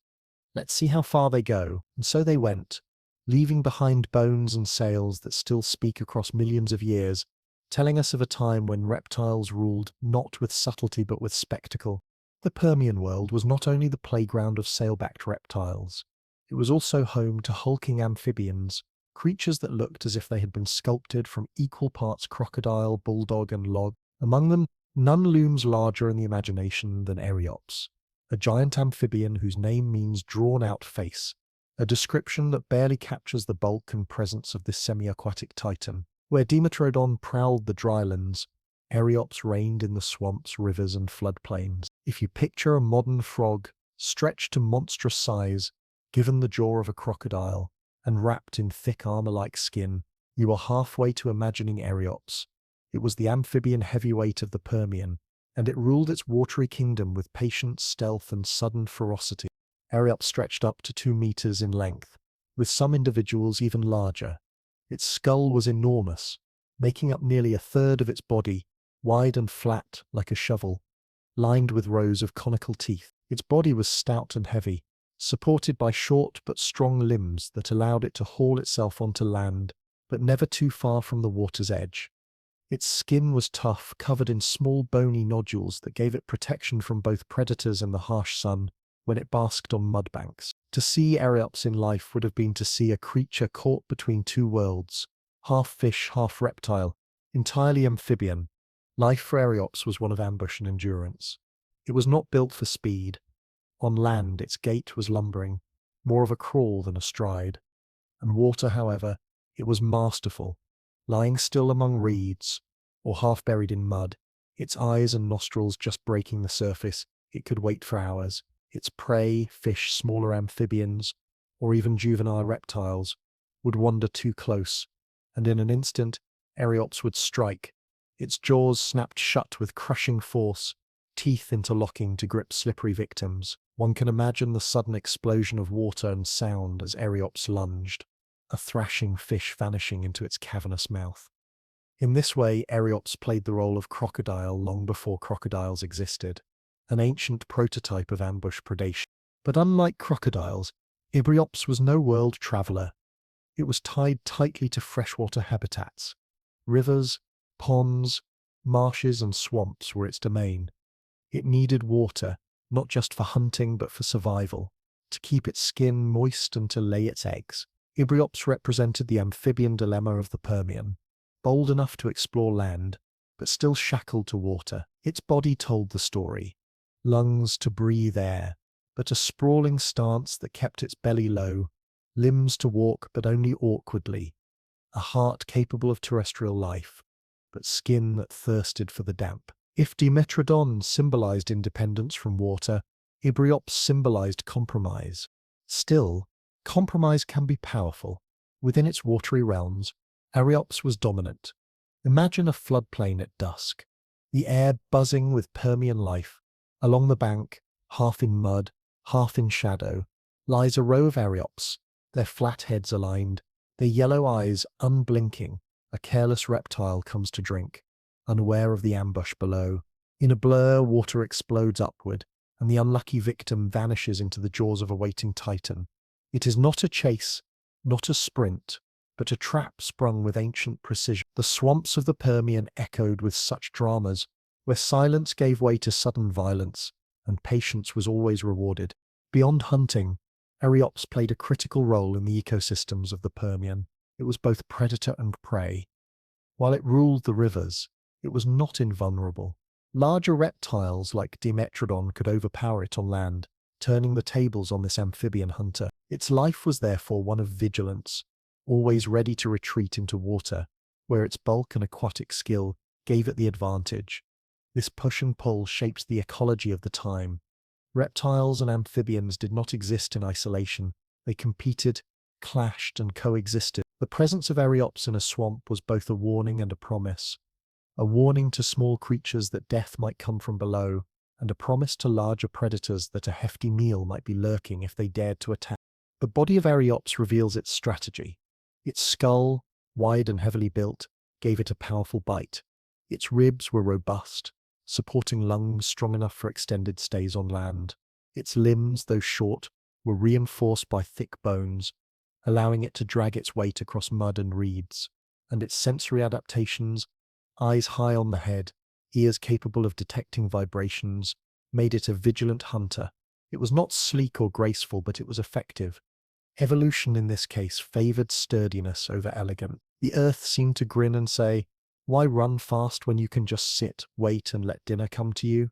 Let's see how far they go. And so they went, leaving behind bones and sails that still speak across millions of years, telling us of a time when reptiles ruled not with subtlety but with spectacle. The Permian world was not only the playground of sail-backed reptiles, it was also home to hulking amphibians, creatures that looked as if they had been sculpted from equal parts crocodile, bulldog, and log. Among them, none looms larger in the imagination than Eriops, a giant amphibian whose name means drawn-out face, a description that barely captures the bulk and presence of this semi-aquatic titan. Where Dimetrodon prowled the drylands, Eriops reigned in the swamps, rivers, and floodplains. If you picture a modern frog, stretched to monstrous size, given the jaw of a crocodile, and wrapped in thick armor-like skin, you are halfway to imagining Eriops. It was the amphibian heavyweight of the Permian, and it ruled its watery kingdom with patience, stealth, and sudden ferocity. Eriops stretched up to 2 meters in length, with some individuals even larger. Its skull was enormous, making up nearly a third of its body, wide and flat like a shovel, lined with rows of conical teeth. Its body was stout and heavy, supported by short but strong limbs that allowed it to haul itself onto land, but never too far from the water's edge. Its skin was tough, covered in small bony nodules that gave it protection from both predators and the harsh sun when it basked on mudbanks. To see Eriops in life would have been to see a creature caught between two worlds, half fish, half reptile, entirely amphibian. Life for Eriops was one of ambush and endurance. It was not built for speed. On land, its gait was lumbering, more of a crawl than a stride. And water, however, it was masterful, lying still among reeds, or half buried in mud, its eyes and nostrils just breaking the surface. It could wait for hours. Its prey, fish, smaller amphibians, or even juvenile reptiles, would wander too close, and in an instant, Eriops would strike. Its jaws snapped shut with crushing force, teeth interlocking to grip slippery victims. One can imagine the sudden explosion of water and sound as Eriops lunged, a thrashing fish vanishing into its cavernous mouth. In this way, Eriops played the role of crocodile long before crocodiles existed, an ancient prototype of ambush predation. But unlike crocodiles, Eriops was no world traveler. It was tied tightly to freshwater habitats. Rivers, ponds, marshes, and swamps were its domain. It needed water, not just for hunting but for survival, to keep its skin moist and to lay its eggs. Eriops represented the amphibian dilemma of the Permian, bold enough to explore land, but still shackled to water. Its body told the story. Lungs to breathe air, but a sprawling stance that kept its belly low, limbs to walk but only awkwardly, a heart capable of terrestrial life, but skin that thirsted for the damp. If Dimetrodon symbolized independence from water, Eriops symbolized compromise. Still, compromise can be powerful. Within its watery realms, Eriops was dominant. Imagine a floodplain at dusk, the air buzzing with Permian life. Along the bank, half in mud, half in shadow, lies a row of Eriops, their flat heads aligned, their yellow eyes unblinking. A careless reptile comes to drink, unaware of the ambush below. In a blur, water explodes upward, and the unlucky victim vanishes into the jaws of a waiting titan. It is not a chase, not a sprint, but a trap sprung with ancient precision. The swamps of the Permian echoed with such dramas, where silence gave way to sudden violence, and patience was always rewarded. Beyond hunting, Eriops played a critical role in the ecosystems of the Permian. It was both predator and prey. While it ruled the rivers, it was not invulnerable. Larger reptiles like Dimetrodon could overpower it on land, turning the tables on this amphibian hunter. Its life was therefore one of vigilance, always ready to retreat into water, where its bulk and aquatic skill gave it the advantage. This push and pull shaped the ecology of the time. Reptiles and amphibians did not exist in isolation. They competed, clashed, and coexisted. The presence of Eriops in a swamp was both a warning and a promise. A warning to small creatures that death might come from below, and a promise to larger predators that a hefty meal might be lurking if they dared to attack. The body of Eriops reveals its strategy. Its skull, wide and heavily built, gave it a powerful bite. Its ribs were robust, supporting lungs strong enough for extended stays on land. Its limbs, though short, were reinforced by thick bones, allowing it to drag its weight across mud and reeds. And its sensory adaptations, eyes high on the head, ears capable of detecting vibrations, made it a vigilant hunter. It was not sleek or graceful, but it was effective. Evolution in this case favored sturdiness over elegance. The earth seemed to grin and say, "Why run fast when you can just sit, wait, and let dinner come to you?"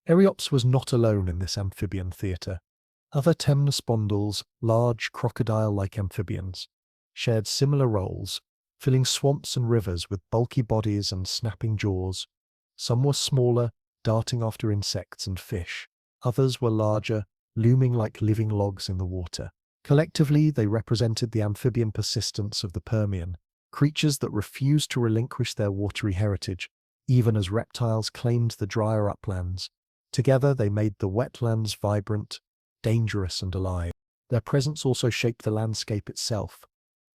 Eriops was not alone in this amphibian theatre. Other temnospondyls, large crocodile-like amphibians, shared similar roles, filling swamps and rivers with bulky bodies and snapping jaws. Some were smaller, darting after insects and fish. Others were larger, looming like living logs in the water. Collectively, they represented the amphibian persistence of the Permian, creatures that refused to relinquish their watery heritage, even as reptiles claimed the drier uplands. Together, they made the wetlands vibrant, dangerous, and alive. Their presence also shaped the landscape itself.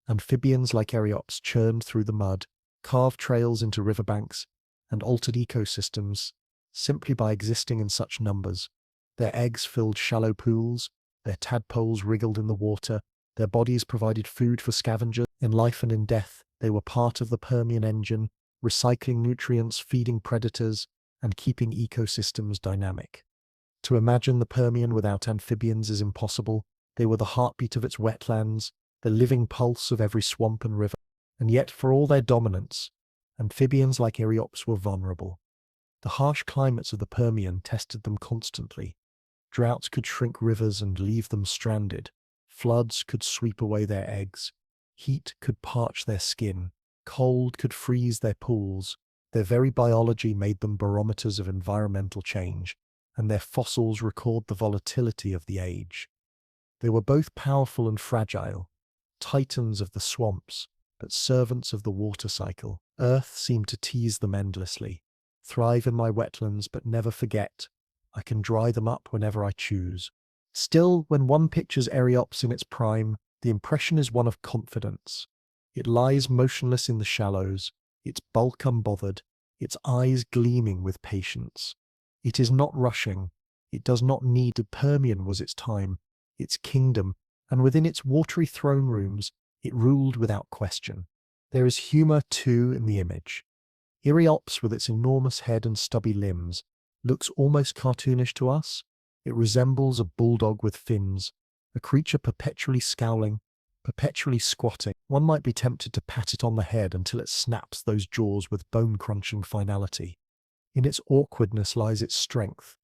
Amphibians like Eriops churned through the mud, carved trails into riverbanks, and altered ecosystems simply by existing in such numbers. Their eggs filled shallow pools, their tadpoles wriggled in the water, their bodies provided food for scavengers. In life and in death, they were part of the Permian engine, recycling nutrients, feeding predators, and keeping ecosystems dynamic. To imagine the Permian without amphibians is impossible. They were the heartbeat of its wetlands, the living pulse of every swamp and river. And yet, for all their dominance, amphibians like Eriops were vulnerable. The harsh climates of the Permian tested them constantly. Droughts could shrink rivers and leave them stranded. Floods could sweep away their eggs. Heat could parch their skin. Cold could freeze their pools. Their very biology made them barometers of environmental change, and their fossils record the volatility of the age. They were both powerful and fragile, titans of the swamps, but servants of the water cycle. Earth seemed to tease them endlessly. Thrive in my wetlands, but never forget. I can dry them up whenever I choose. Still, when one pictures Eriops in its prime, the impression is one of confidence. It lies motionless in the shallows, its bulk unbothered, its eyes gleaming with patience. It is not rushing. It does not need. The Permian was its time, its kingdom, and within its watery throne rooms, it ruled without question. There is humor, too, in the image. Eriops, with its enormous head and stubby limbs, looks almost cartoonish to us. It resembles a bulldog with fins, a creature perpetually scowling, perpetually squatting. One might be tempted to pat it on the head until it snaps those jaws with bone-crunching finality. In its awkwardness lies its strength.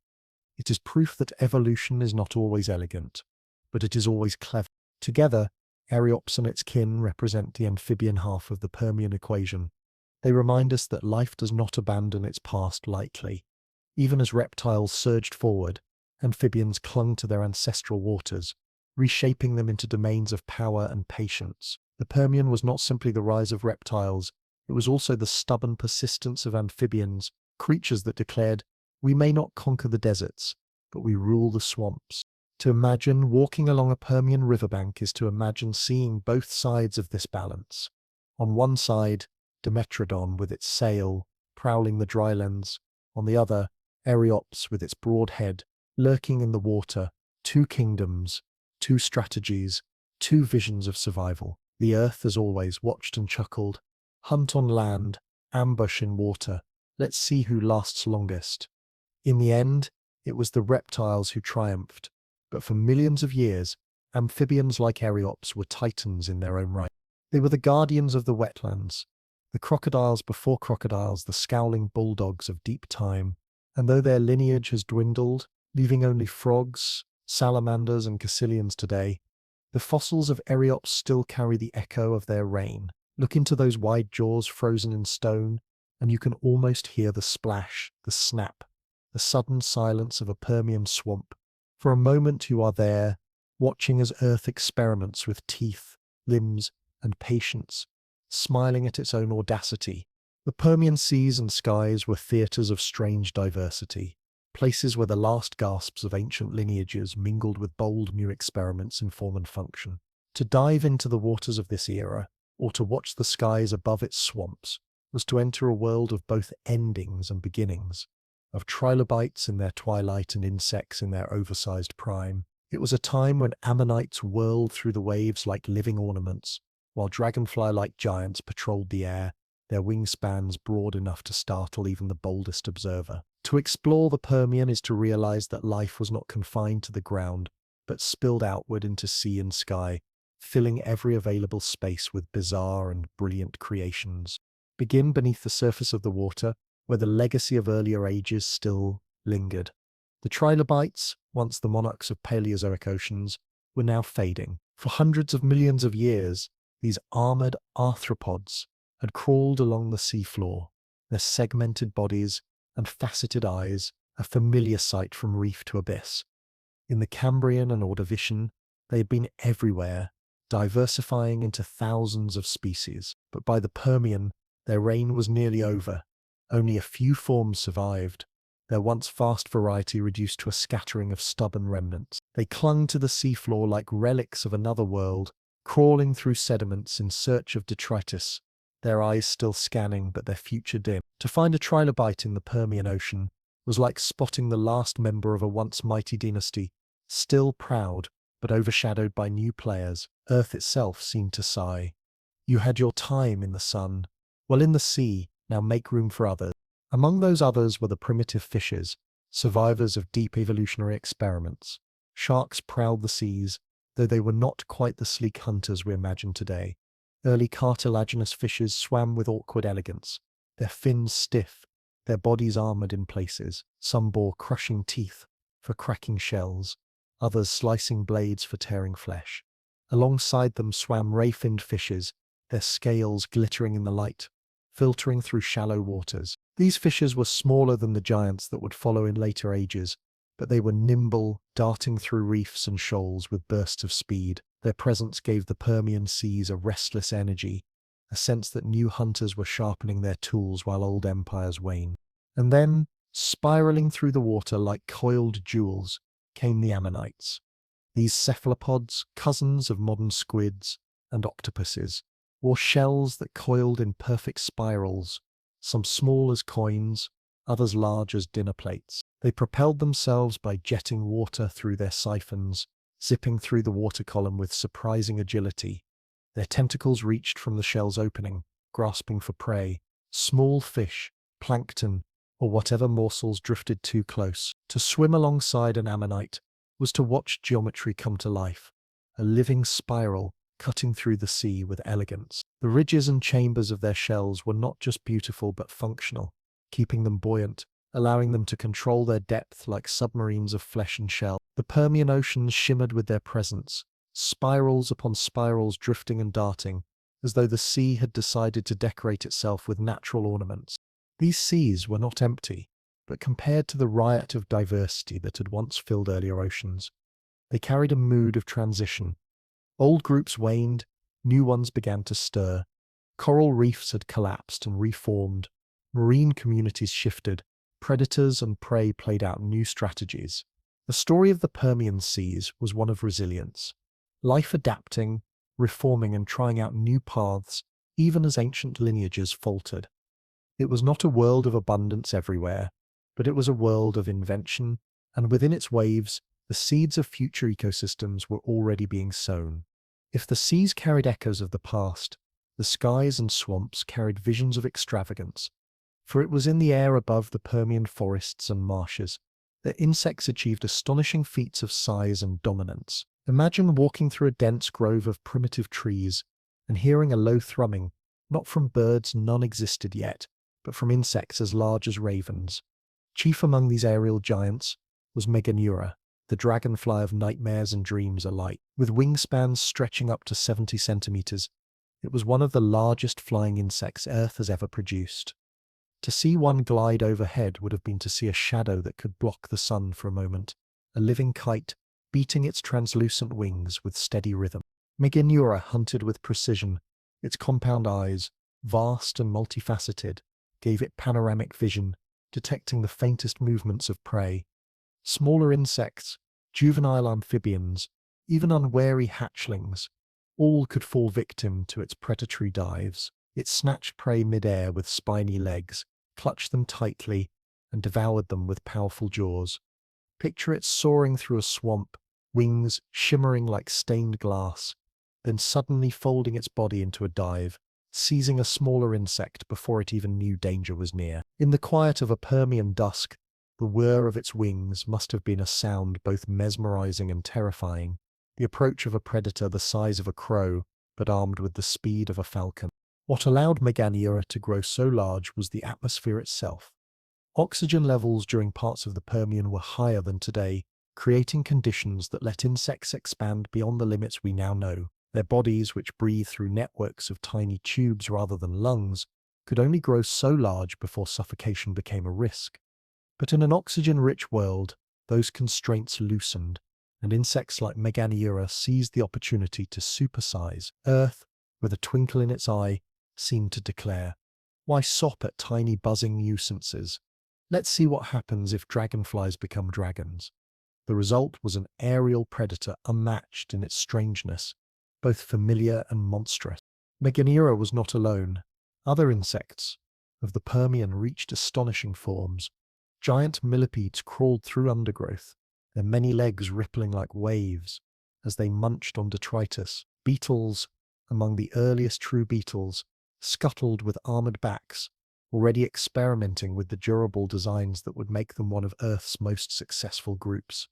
It is proof that evolution is not always elegant, but it is always clever. Together, Eriops and its kin represent the amphibian half of the Permian equation. They remind us that life does not abandon its past lightly. Even as reptiles surged forward, amphibians clung to their ancestral waters, reshaping them into domains of power and patience. The Permian was not simply the rise of reptiles, it was also the stubborn persistence of amphibians, creatures that declared, "We may not conquer the deserts, but we rule the swamps." To imagine walking along a Permian riverbank is to imagine seeing both sides of this balance. On one side, Dimetrodon with its sail, prowling the drylands. On the other, Eriops with its broad head, lurking in the water. Two kingdoms, two strategies, two visions of survival. The earth, as always, watched and chuckled. Hunt on land, ambush in water. Let's see who lasts longest. In the end, it was the reptiles who triumphed. But for millions of years, amphibians like Eriops were titans in their own right. They were the guardians of the wetlands, the crocodiles before crocodiles, the scowling bulldogs of deep time. And though their lineage has dwindled, leaving only frogs, salamanders, and caecilians today, the fossils of Eriops still carry the echo of their reign. Look into those wide jaws frozen in stone, and you can almost hear the splash, the snap, the sudden silence of a Permian swamp. For a moment you are there, watching as Earth experiments with teeth, limbs, and patience, smiling at its own audacity. The Permian seas and skies were theatres of strange diversity, places where the last gasps of ancient lineages mingled with bold new experiments in form and function. To dive into the waters of this era, or to watch the skies above its swamps, was to enter a world of both endings and beginnings, of trilobites in their twilight and insects in their oversized prime. It was a time when ammonites whirled through the waves like living ornaments, while dragonfly-like giants patrolled the air, their wingspans broad enough to startle even the boldest observer. To explore the Permian is to realize that life was not confined to the ground, but spilled outward into sea and sky, filling every available space with bizarre and brilliant creations. Begin beneath the surface of the water, where the legacy of earlier ages still lingered. The trilobites, once the monarchs of Paleozoic oceans, were now fading. For hundreds of millions of years, these armored arthropods had crawled along the seafloor, their segmented bodies and faceted eyes a familiar sight from reef to abyss. In the Cambrian and Ordovician, they had been everywhere, diversifying into thousands of species. But by the Permian, their reign was nearly over. Only a few forms survived, their once vast variety reduced to a scattering of stubborn remnants. They clung to the seafloor like relics of another world, crawling through sediments in search of detritus, their eyes still scanning but their future dim. To find a trilobite in the Permian Ocean was like spotting the last member of a once mighty dynasty, still proud but overshadowed by new players. Earth itself seemed to sigh. You had your time in the sun. Well, in the sea, Now make room for others. Among those others were the primitive fishes, survivors of deep evolutionary experiments. Sharks prowled the seas, though they were not quite the sleek hunters we imagine today. Early cartilaginous fishes swam with awkward elegance, their fins stiff, their bodies armored in places. Some bore crushing teeth for cracking shells, others slicing blades for tearing flesh. Alongside them swam ray-finned fishes, their scales glittering in the light, filtering through shallow waters. These fishes were smaller than the giants that would follow in later ages, but they were nimble, darting through reefs and shoals with bursts of speed. Their presence gave the Permian seas a restless energy, a sense that new hunters were sharpening their tools while old empires waned. And then, spiraling through the water like coiled jewels, came the ammonites. These cephalopods, cousins of modern squids and octopuses, wore shells that coiled in perfect spirals, some small as coins, others large as dinner plates. They propelled themselves by jetting water through their siphons, zipping through the water column with surprising agility. Their tentacles reached from the shell's opening, grasping for prey, small fish, plankton, or whatever morsels drifted too close. To swim alongside an ammonite was to watch geometry come to life, a living spiral cutting through the sea with elegance. The ridges and chambers of their shells were not just beautiful but functional, keeping them buoyant, allowing them to control their depth like submarines of flesh and shell. The Permian oceans shimmered with their presence, spirals upon spirals drifting and darting, as though the sea had decided to decorate itself with natural ornaments. These seas were not empty, but compared to the riot of diversity that had once filled earlier oceans, they carried a mood of transition. Old groups waned, new ones began to stir. Coral reefs had collapsed and reformed, marine communities shifted, predators and prey played out new strategies. The story of the Permian seas was one of resilience, life adapting, reforming and trying out new paths, even as ancient lineages faltered. It was not a world of abundance everywhere, but it was a world of invention, and within its waves, the seeds of future ecosystems were already being sown. If the seas carried echoes of the past, the skies and swamps carried visions of extravagance, for it was in the air above the Permian forests and marshes that insects achieved astonishing feats of size and dominance. Imagine walking through a dense grove of primitive trees and hearing a low thrumming, not from birds none existed yet, but from insects as large as ravens. Chief among these aerial giants was Meganeura, the dragonfly of nightmares and dreams alike. With wingspans stretching up to 70 centimeters, it was one of the largest flying insects Earth has ever produced. To see one glide overhead would have been to see a shadow that could block the sun for a moment, a living kite beating its translucent wings with steady rhythm. Meganeura hunted with precision. Its compound eyes, vast and multifaceted, gave it panoramic vision, detecting the faintest movements of prey. Smaller insects, juvenile amphibians, even unwary hatchlings, all could fall victim to its predatory dives. It snatched prey mid-air with spiny legs, clutched them tightly, and devoured them with powerful jaws. Picture it soaring through a swamp, wings shimmering like stained glass, then suddenly folding its body into a dive, seizing a smaller insect before it even knew danger was near. In the quiet of a Permian dusk, the whir of its wings must have been a sound both mesmerizing and terrifying, the approach of a predator the size of a crow, but armed with the speed of a falcon. What allowed Meganeura to grow so large was the atmosphere itself. Oxygen levels during parts of the Permian were higher than today, creating conditions that let insects expand beyond the limits we now know. Their bodies, which breathe through networks of tiny tubes rather than lungs, could only grow so large before suffocation became a risk. But in an oxygen-rich world, those constraints loosened, and insects like Meganeura seized the opportunity to supersize. Earth, with a twinkle in its eye, seemed to declare, "Why sop at tiny buzzing nuisances? Let's see what happens if dragonflies become dragons." The result was an aerial predator unmatched in its strangeness, both familiar and monstrous. Meganeura was not alone. Other insects of the Permian reached astonishing forms. Giant millipedes crawled through undergrowth, their many legs rippling like waves as they munched on detritus. Beetles, among the earliest true beetles, scuttled with armored backs, already experimenting with the durable designs that would make them one of Earth's most successful groups.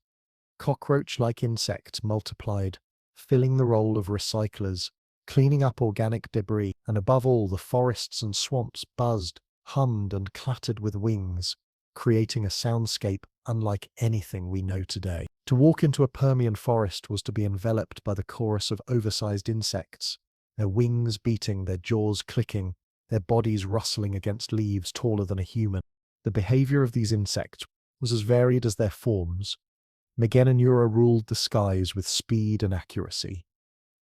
Cockroach-like insects multiplied, filling the role of recyclers, cleaning up organic debris, and above all, the forests and swamps buzzed, hummed, and clattered with wings, creating a soundscape unlike anything we know today. To walk into a Permian forest was to be enveloped by the chorus of oversized insects, their wings beating, their jaws clicking, their bodies rustling against leaves taller than a human. The behavior of these insects was as varied as their forms. Megananura ruled the skies with speed and accuracy.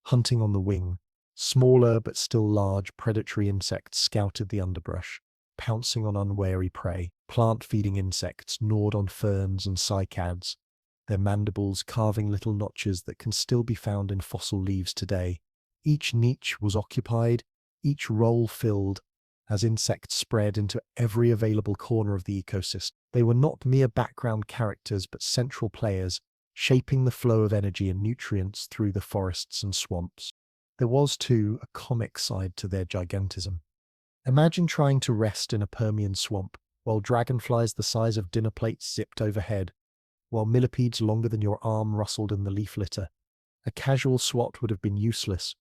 Hunting on the wing, smaller but still large predatory insects scouted the underbrush, pouncing on unwary prey. Plant-feeding insects gnawed on ferns and cycads, their mandibles carving little notches that can still be found in fossil leaves today. Each niche was occupied, each role filled, as insects spread into every available corner of the ecosystem. They were not mere background characters but central players, shaping the flow of energy and nutrients through the forests and swamps. There was, too, a comic side to their gigantism. Imagine trying to rest in a Permian swamp, while dragonflies the size of dinner plates zipped overhead, while millipedes longer than your arm rustled in the leaf litter. A casual swat would have been useless.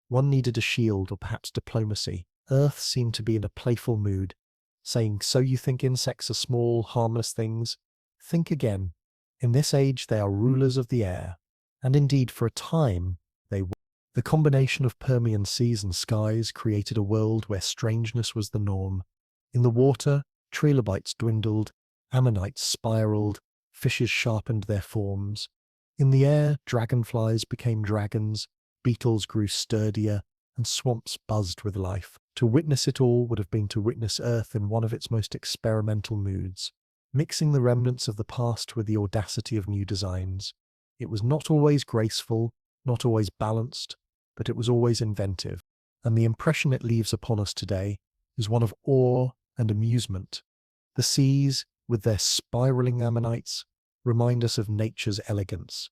One needed a shield or perhaps diplomacy. Earth seemed to be in a playful mood, saying, "So you think insects are small, harmless things? Think again. In this age they are rulers of the air." And indeed, for a time, they were. The combination of Permian seas and skies created a world where strangeness was the norm. In the water, trilobites dwindled, ammonites spiraled, fishes sharpened their forms. In the air, dragonflies became dragons, beetles grew sturdier, and swamps buzzed with life. To witness it all would have been to witness Earth in one of its most experimental moods, mixing the remnants of the past with the audacity of new designs. It was not always graceful, not always balanced, but it was always inventive, and the impression it leaves upon us today is one of awe and amusement. The seas, with their spiraling ammonites, remind us of nature's elegance.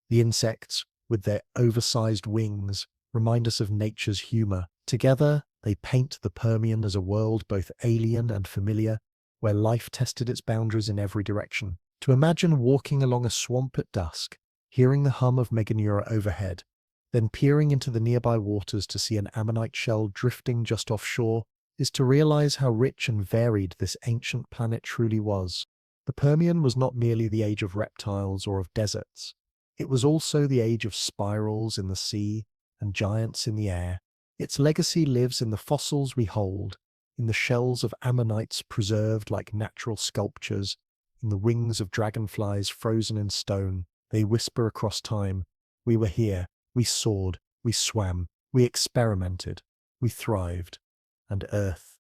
The insects, with their oversized wings, remind us of nature's humor. Together, they paint the Permian as a world both alien and familiar, where life tested its boundaries in every direction. To imagine walking along a swamp at dusk, hearing the hum of Meganura overhead, then peering into the nearby waters to see an ammonite shell drifting just offshore, is to realize how rich and varied this ancient planet truly was. The Permian was not merely the age of reptiles or of deserts. It was also the age of spirals in the sea and giants in the air. Its legacy lives in the fossils we hold, in the shells of ammonites preserved like natural sculptures, in the wings of dragonflies frozen in stone. They whisper across time, "We were here, we soared, we swam, we experimented, we thrived." And Earth,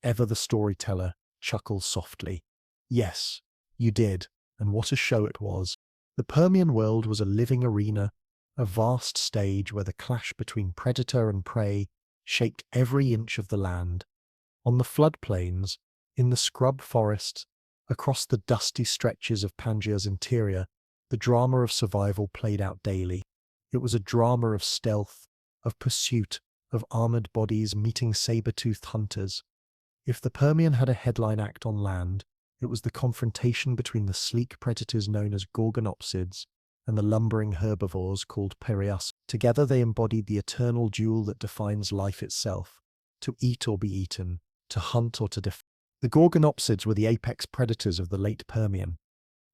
ever the storyteller, chuckles softly. Yes, you did, and what a show it was. The Permian world was a living arena, a vast stage where the clash between predator and prey shaped every inch of the land. On the floodplains, in the scrub forests, across the dusty stretches of Pangaea's interior, the drama of survival played out daily. It was a drama of stealth, of pursuit, of armored bodies meeting saber-toothed hunters. If the Permian had a headline act on land, it was the confrontation between the sleek predators known as gorgonopsids and the lumbering herbivores called perias. Together they embodied the eternal duel that defines life itself: to eat or be eaten, to hunt or to defend. The gorgonopsids were the apex predators of the late Permian.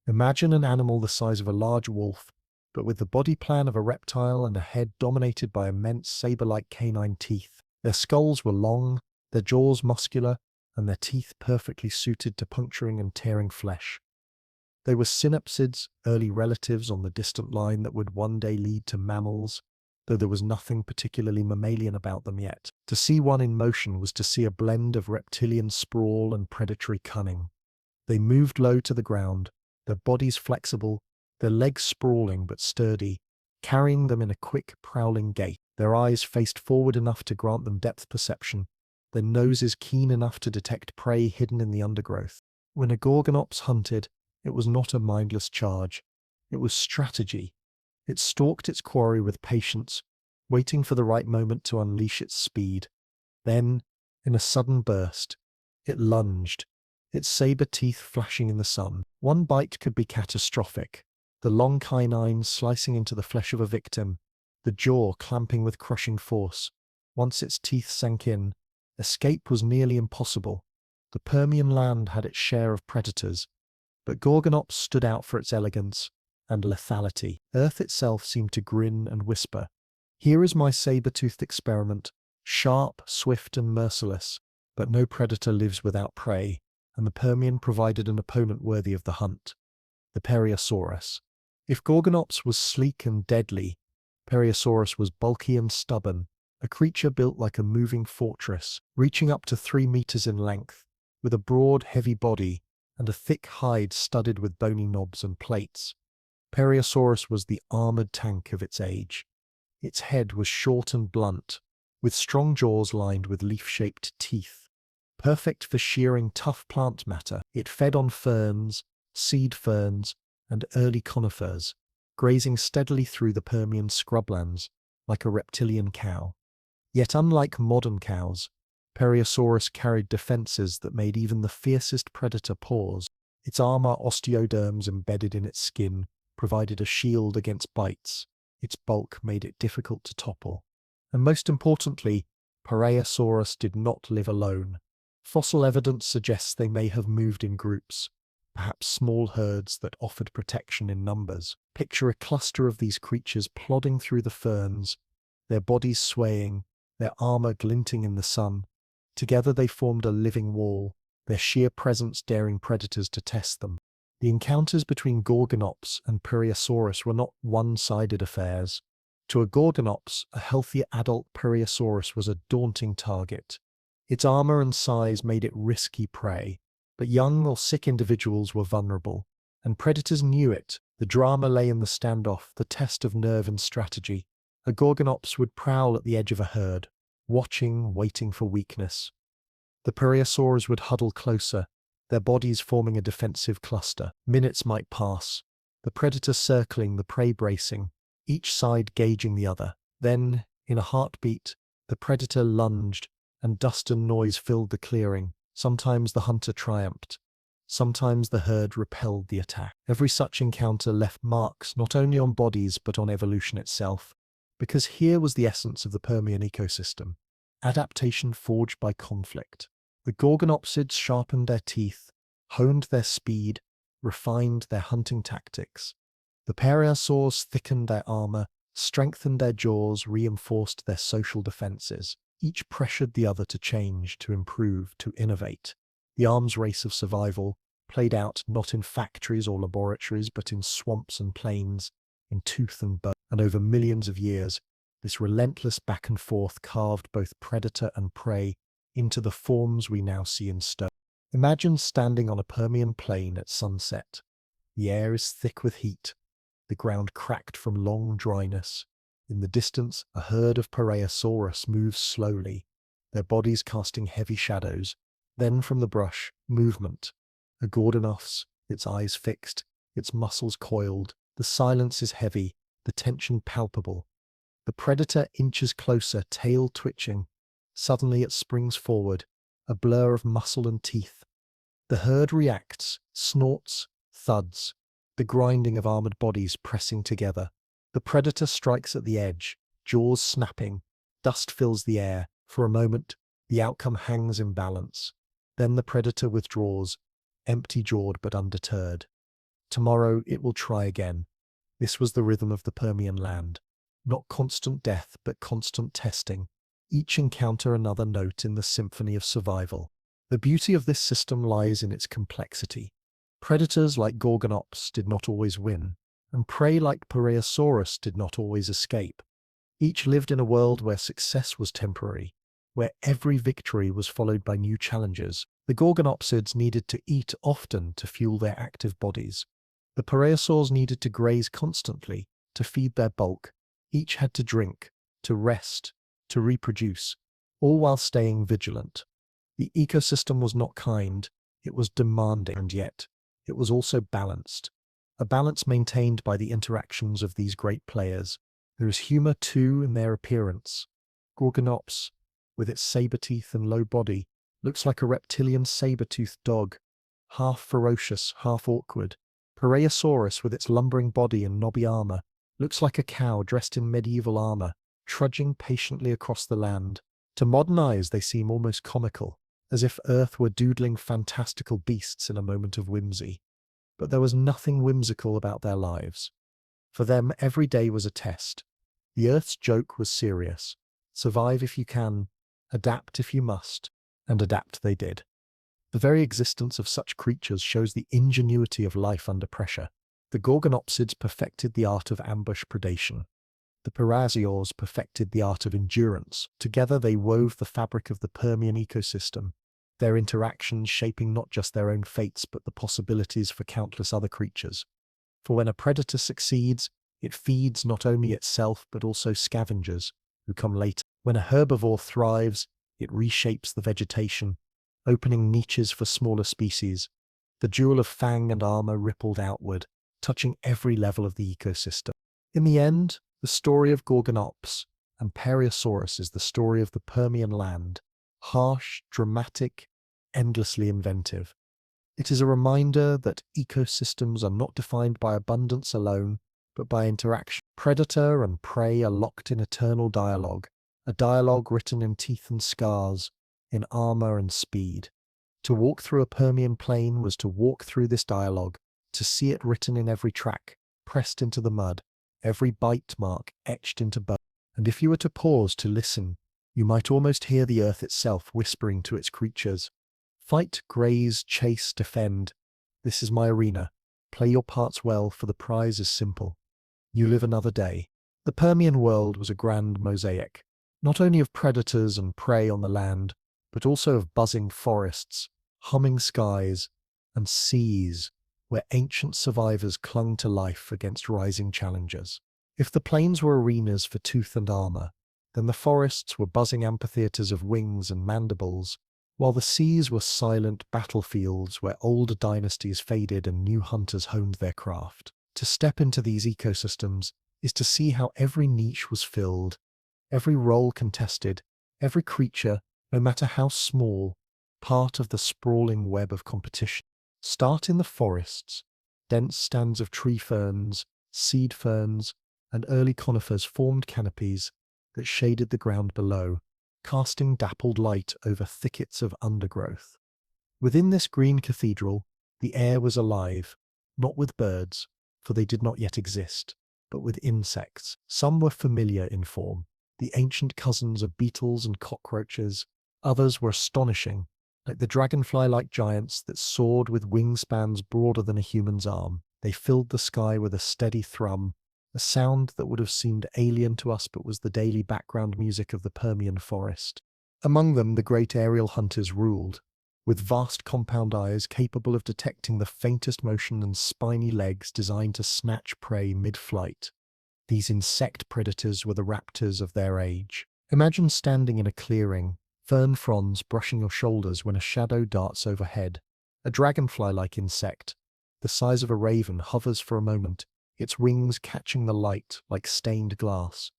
Imagine an animal the size of a large wolf, but with the body plan of a reptile and a head dominated by immense saber-like canine teeth. Their skulls were long, their jaws muscular, and their teeth perfectly suited to puncturing and tearing flesh. They were synapsids, early relatives on the distant line that would one day lead to mammals, though there was nothing particularly mammalian about them yet. To see one in motion was to see a blend of reptilian sprawl and predatory cunning. They moved low to the ground, their bodies flexible, their legs sprawling but sturdy, carrying them in a quick, prowling gait. Their eyes faced forward enough to grant them depth perception, their noses keen enough to detect prey hidden in the undergrowth. When a gorgonops hunted, it was not a mindless charge. It was strategy. It stalked its quarry with patience, waiting for the right moment to unleash its speed. Then, in a sudden burst, It lunged, its saber teeth flashing in the sun. One bite could be catastrophic, the long canines slicing into the flesh of a victim, the jaw clamping with crushing force. Once its teeth sank in, escape was nearly impossible. The Permian land had its share of predators, but Gorgonops stood out for its elegance and lethality. Earth itself seemed to grin and whisper, "Here is my saber-toothed experiment, sharp, swift, and merciless." But no predator lives without prey, and the Permian provided an opponent worthy of the hunt: the Periosaurus. If Gorgonops was sleek and deadly, Periosaurus was bulky and stubborn, a creature built like a moving fortress, reaching up to 3 meters in length, with a broad, heavy body and a thick hide studded with bony knobs and plates. Periosaurus was the armored tank of its age. Its head was short and blunt, with strong jaws lined with leaf-shaped teeth. Perfect for shearing tough plant matter, it fed on ferns, seed ferns, and early conifers, grazing steadily through the Permian scrublands like a reptilian cow. Yet unlike modern cows, Periosaurus carried defenses that made even the fiercest predator pause. Its armor, osteoderms embedded in its skin, provided a shield against bites. Its bulk made it difficult to topple. And most importantly, Periosaurus did not live alone. Fossil evidence suggests they may have moved in groups, perhaps small herds that offered protection in numbers. Picture a cluster of these creatures plodding through the ferns, their bodies swaying, their armor glinting in the sun. Together they formed a living wall, their sheer presence daring predators to test them. The encounters between Gorgonops and Periosaurus were not one-sided affairs. To a Gorgonops, a healthy adult Periosaurus was a daunting target. Its armor and size made it risky prey, but young or sick individuals were vulnerable, and predators knew it. The drama lay in the standoff, the test of nerve and strategy. A Gorgonops would prowl at the edge of a herd, watching, waiting for weakness. The Periosaurs would huddle closer, their bodies forming a defensive cluster. Minutes might pass, the predator circling, the prey bracing, each side gauging the other. Then, in a heartbeat, the predator lunged, and dust and noise filled the clearing. Sometimes the hunter triumphed. Sometimes the herd repelled the attack. Every such encounter left marks not only on bodies but on evolution itself, because here was the essence of the Permian ecosystem: adaptation forged by conflict. The Gorgonopsids sharpened their teeth, honed their speed, refined their hunting tactics. The Periosaurs thickened their armor, strengthened their jaws, reinforced their social defenses. Each pressured the other to change, to improve, to innovate. The arms race of survival played out not in factories or laboratories, but in swamps and plains, in tooth and bone. And over millions of years, this relentless back and forth carved both predator and prey into the forms we now see in stone. Imagine standing on a Permian plain at sunset. The air is thick with heat, the ground cracked from long dryness. In the distance, a herd of Periosaurus moves slowly, their bodies casting heavy shadows. Then from the brush, movement. A Gorgonops, its eyes fixed, its muscles coiled. The silence is heavy, the tension palpable. The predator inches closer, tail twitching. Suddenly it springs forward, a blur of muscle and teeth. The herd reacts, snorts, thuds, the grinding of armored bodies pressing together. The predator strikes at the edge, jaws snapping, dust fills the air. For a moment, the outcome hangs in balance. Then the predator withdraws, empty-jawed but undeterred. Tomorrow it will try again. This was the rhythm of the Permian land. Not constant death, but constant testing. Each encounter another note in the symphony of survival. The beauty of this system lies in its complexity. Predators like Gorgonops did not always win, and prey like Periosaurus did not always escape. Each lived in a world where success was temporary, where every victory was followed by new challenges. The Gorgonopsids needed to eat often to fuel their active bodies. The Periosaurs needed to graze constantly to feed their bulk. Each had to drink, to rest, to reproduce, all while staying vigilant. The ecosystem was not kind, it was demanding, and yet it was also balanced. A balance maintained by the interactions of these great players. There is humor too in their appearance. Gorgonops, with its saber teeth and low body, looks like a reptilian saber-toothed dog, half ferocious, half awkward. Paraeosaurus, with its lumbering body and knobby armor, looks like a cow dressed in medieval armor, trudging patiently across the land. To modern eyes, they seem almost comical, as if Earth were doodling fantastical beasts in a moment of whimsy. But there was nothing whimsical about their lives. For them, every day was a test. The Earth's joke was serious. Survive if you can, adapt if you must, and adapt they did. The very existence of such creatures shows the ingenuity of life under pressure. The Gorgonopsids perfected the art of ambush predation. The Parasaurs perfected the art of endurance. Together they wove the fabric of the Permian ecosystem, their interactions shaping not just their own fates but the possibilities for countless other creatures. For when a predator succeeds, it feeds not only itself but also scavengers, who come later. When a herbivore thrives, it reshapes the vegetation, opening niches for smaller species. The jewel of fang and armor rippled outward, touching every level of the ecosystem. In the end, the story of Gorgonops and Periosaurus is the story of the Permian land, harsh, dramatic, endlessly inventive. It is a reminder that ecosystems are not defined by abundance alone, but by interaction. Predator and prey are locked in eternal dialogue, a dialogue written in teeth and scars, in armor and speed. To walk through a Permian plain was to walk through this dialogue, to see it written in every track, pressed into the mud, every bite mark etched into bone. And if you were to pause to listen, you might almost hear the earth itself whispering to its creatures, "Fight, graze, chase, defend. This is my arena. Play your parts well, for the prize is simple. You live another day." The Permian world was a grand mosaic, not only of predators and prey on the land, but also of buzzing forests, humming skies, and seas where ancient survivors clung to life against rising challengers. If the plains were arenas for tooth and armor, then the forests were buzzing amphitheaters of wings and mandibles, while the seas were silent battlefields where old dynasties faded and new hunters honed their craft. To step into these ecosystems is to see how every niche was filled, every role contested, every creature, no matter how small, part of the sprawling web of competition. Start in the forests. Dense stands of tree ferns, seed ferns, and early conifers formed canopies that shaded the ground below, casting dappled light over thickets of undergrowth. Within this green cathedral, the air was alive, not with birds, for they did not yet exist, but with insects. Some were familiar in form, the ancient cousins of beetles and cockroaches. Others were astonishing, like the dragonfly-like giants that soared with wingspans broader than a human's arm. They filled the sky with a steady thrum, a sound that would have seemed alien to us but was the daily background music of the Permian forest. Among them, the great aerial hunters ruled, with vast compound eyes capable of detecting the faintest motion and spiny legs designed to snatch prey mid-flight. These insect predators were the raptors of their age. Imagine standing in a clearing, fern fronds brushing your shoulders when a shadow darts overhead. A dragonfly-like insect, the size of a raven, hovers for a moment, its wings catching the light like stained glass.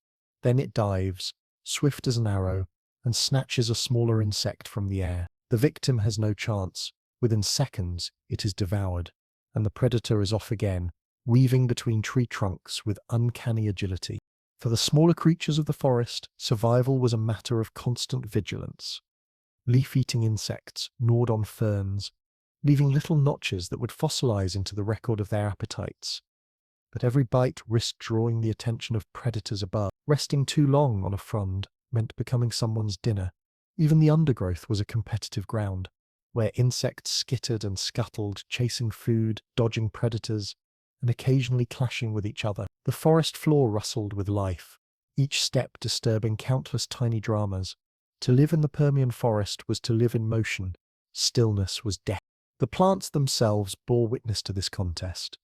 Then it dives, swift as an arrow, and snatches a smaller insect from the air. The victim has no chance. Within seconds, it is devoured, and the predator is off again, weaving between tree trunks with uncanny agility. For the smaller creatures of the forest, survival was a matter of constant vigilance. Leaf-eating insects gnawed on ferns, leaving little notches that would fossilize into the record of their appetites. But every bite risked drawing the attention of predators above. Resting too long on a frond meant becoming someone's dinner. Even the undergrowth was a competitive ground, where insects skittered and scuttled, chasing food, dodging predators, and occasionally clashing with each other. The forest floor rustled with life, each step disturbing countless tiny dramas. To live in the Permian forest was to live in motion. Stillness was death. The plants themselves bore witness to this contest.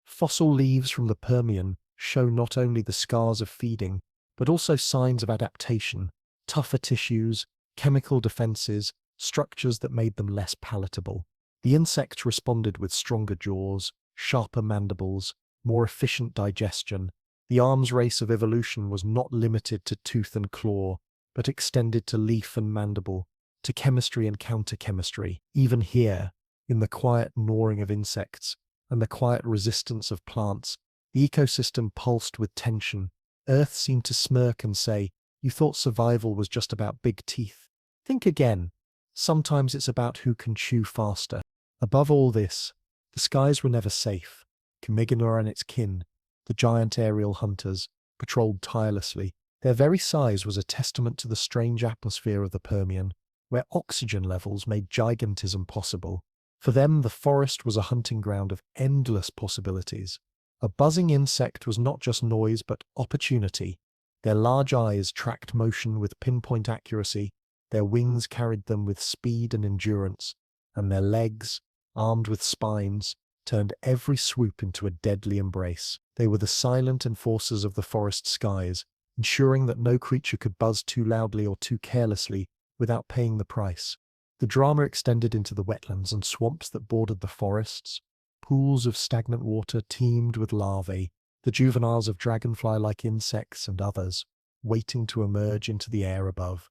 Fossil leaves from the Permian show not only the scars of feeding, but also signs of adaptation, tougher tissues, chemical defenses, structures that made them less palatable. The insects responded with stronger jaws, sharper mandibles, more efficient digestion. The arms race of evolution was not limited to tooth and claw, but extended to leaf and mandible, to chemistry and counter-chemistry. Even here, in the quiet gnawing of insects and the quiet resistance of plants, the ecosystem pulsed with tension. Earth seemed to smirk and say, "You thought survival was just about big teeth. Think again. Sometimes it's about who can chew faster." Above all this, the skies were never safe. Camigona and its kin, the giant aerial hunters, patrolled tirelessly. Their very size was a testament to the strange atmosphere of the Permian, where oxygen levels made gigantism possible. For them, the forest was a hunting ground of endless possibilities. A buzzing insect was not just noise but opportunity. Their large eyes tracked motion with pinpoint accuracy, their wings carried them with speed and endurance, and their legs, armed with spines, turned every swoop into a deadly embrace. They were the silent enforcers of the forest skies, ensuring that no creature could buzz too loudly or too carelessly without paying the price. The drama extended into the wetlands and swamps that bordered the forests. Pools of stagnant water teemed with larvae, the juveniles of dragonfly-like insects and others, waiting to emerge into the air above.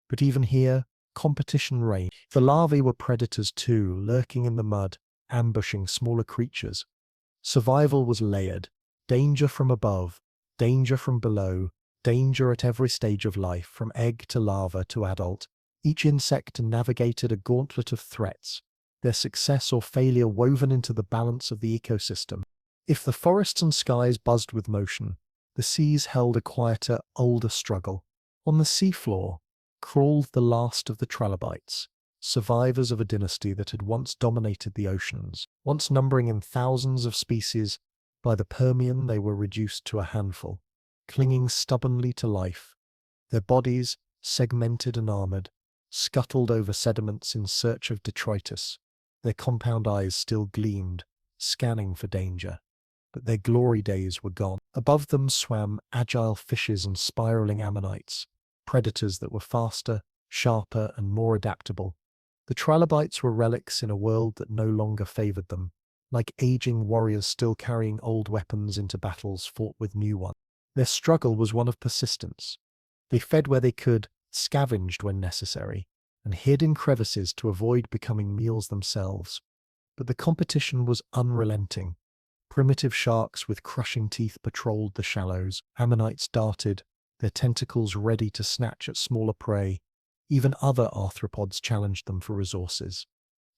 But even here, competition reigned. The larvae were predators too, lurking in the mud, ambushing smaller creatures. Survival was layered. Danger from above, danger from below, danger at every stage of life, from egg to larva to adult. Each insect navigated a gauntlet of threats, their success or failure woven into the balance of the ecosystem. If the forests and skies buzzed with motion, the seas held a quieter, older struggle. On the seafloor crawled the last of the trilobites, survivors of a dynasty that had once dominated the oceans. Once numbering in thousands of species, by the Permian they were reduced to a handful, clinging stubbornly to life. Their bodies, segmented and armored, scuttled over sediments in search of detritus. Their compound eyes still gleamed, scanning for danger. But their glory days were gone. Above them swam agile fishes and spiraling ammonites, predators that were faster, sharper, and more adaptable. The trilobites were relics in a world that no longer favored them, like aging warriors still carrying old weapons into battles fought with new ones. Their struggle was one of persistence. They fed where they could, scavenged when necessary, and hid in crevices to avoid becoming meals themselves. But the competition was unrelenting. Primitive sharks with crushing teeth patrolled the shallows. Ammonites darted, their tentacles ready to snatch at smaller prey. Even other arthropods challenged them for resources.